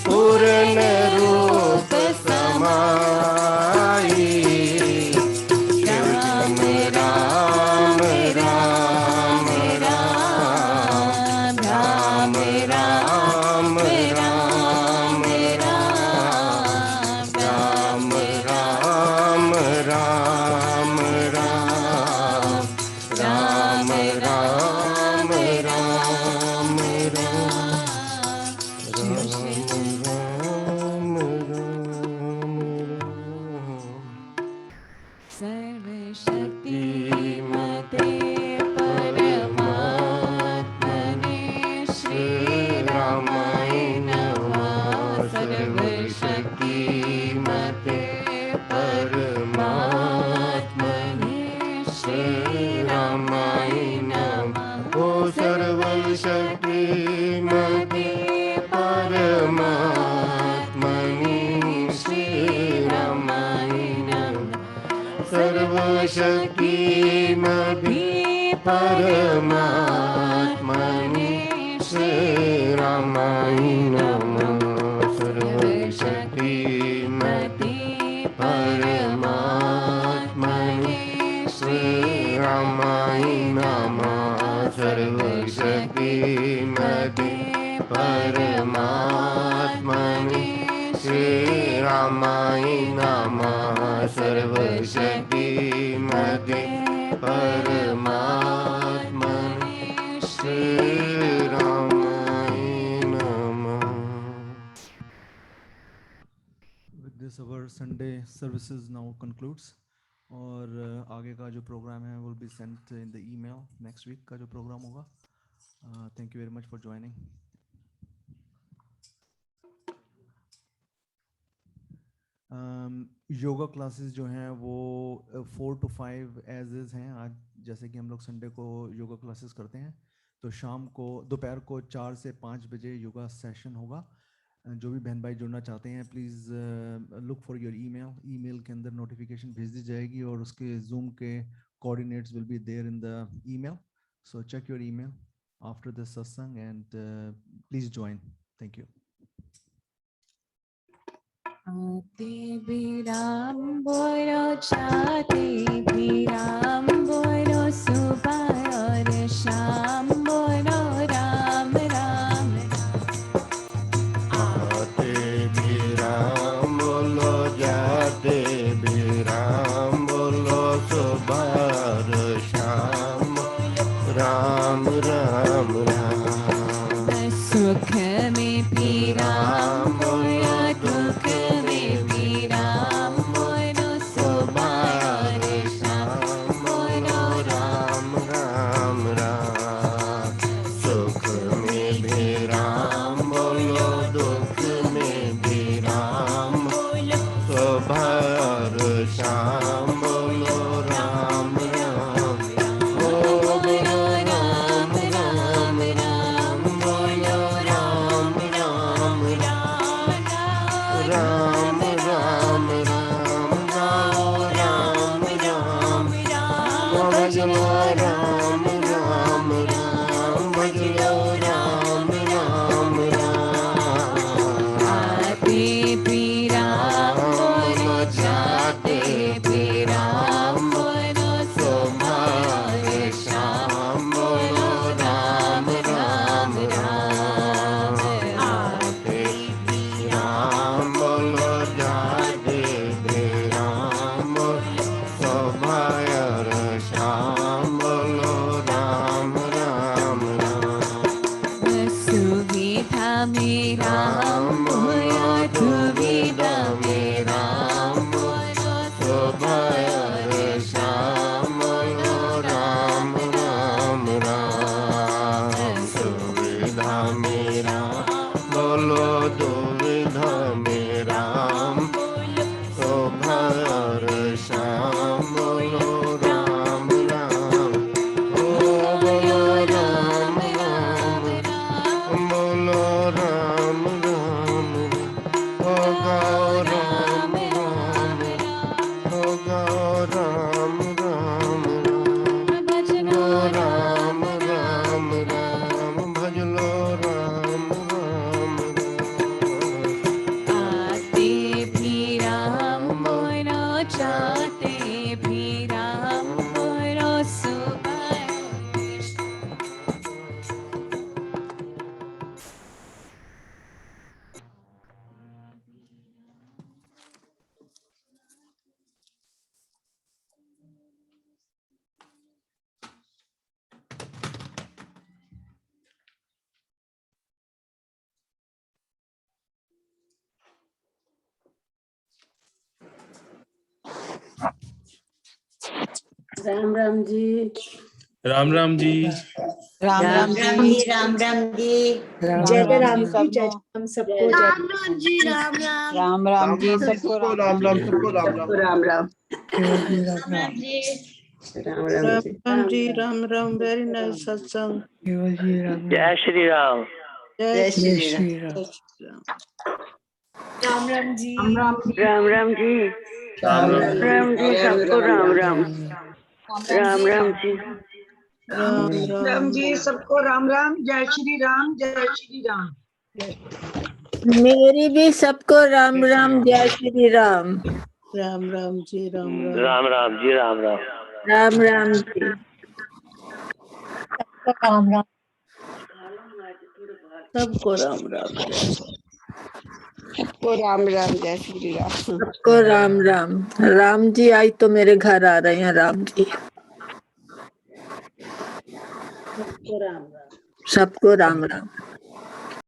पूर्ण रूप समाई। राम राम राम राम राम राम राम राम राम राम राम राम राम सर्वशक्तिमते परमात्मने श्री रामाय नमः। सर्वशक्तिमते परमात्मने श्री रामाय नमः। ओ सर्वशक्तिमते परमात्मने श्री रामाय नमः। सर्वशक्तिमते परमात्मने श्री रामाय नमः। सर्वशक्तिमते परमात्मने श्री रामाय नमः। सर्वशक्तिमते परमात्मने श्री रामाय नमः। सर्वशक्तिमते परमात्मने श्री रामाय नमः। With this our Sunday services now concludes, और आगे का जो प्रोग्राम है will be sent in the email next week का जो प्रोग्राम होगा। Thank you very much for joining. Yoga classes जो हैं वो 4 to 5 एज इज़ हैं। आज जैसे कि हम लोग संडे को योगा क्लासेस करते हैं, तो शाम को दोपहर को 4 से 5 बजे योगा सेशन होगा। जो भी बहन भाई जुड़ना चाहते हैं please look for your email के अंदर नोटिफिकेशन भेज दी जाएगी और उसके जूम के coordinates will be there in the email, so check your email after this सत्संग and please join. Thank you. आते भी राम बोलो जाते भी राम बोलो, सुबह और शाम बोलो राम राम राम। आते भी राम बोलो, जाते भी राम बोलो, सुबह और शाम राम राम राम। सुख में भी राम बोलो, दुख में भी राम बोलो, सुबह और शाम बोलो राम राम राम। सुख में भी राम बोलो, दुख में भी राम बोलो, सुबह और शाम बोलो राम राम। ओ बोलो राम राम राम, बोलो राम राम राम राम राम राम, गाओ राम राम राम, भजलो राम राम राम, भजलो राम राम राम। आते भी राम बोलो, जाते भी राम बोलो, सुबह और शाम बोलो राम राम राम। आते भी राम बोलो, जाते भी राम बोलो, सुबह और शाम बोलो राम राम राम। सुविधा में राम बोलो, दुविधा में राम बोलो, सुबह और शाम बोलो राम राम राम। सुविधा में राम बोलो, दुविधा में राम बोलो, सुबह और शाम बोलो राम राम। ओ बोलो राम राम राम, बोलो राम राम राम, ओ गाओ राम राम राम, ओ गाओ राम राम राम, भजनो राम राम राम, भजलो राम राम राम। आते भी राम बोलो, जाते भी राम बोलो, सुबह और शाम। राम राम जी। राम राम जी। राम राम जी। राम राम जी। जय जय राम जी, जय राम सबको। राम राम जी। राम राम। राम राम जी सबको राम राम सबको राम राम। राम राम जी। राम राम जी। राम राम। वेरी नाइस सत्संग। जय श्री राम। जय श्री राम। राम राम जी। राम राम जी। राम जी सबको राम राम। राम राम जी। राम जी सबको राम राम। जय श्री राम, जय श्री राम। मेरी भी सबको राम राम। जय श्री राम। राम राम जी। राम राम। राम राम जी। राम राम। राम राम जी। राम राम। सबको राम राम। सबको राम राम। जय श्री राम। सबको राम राम। राम जी आज तो मेरे घर आ रहे हैं। राम जी सबको राम राम। सबको राम राम।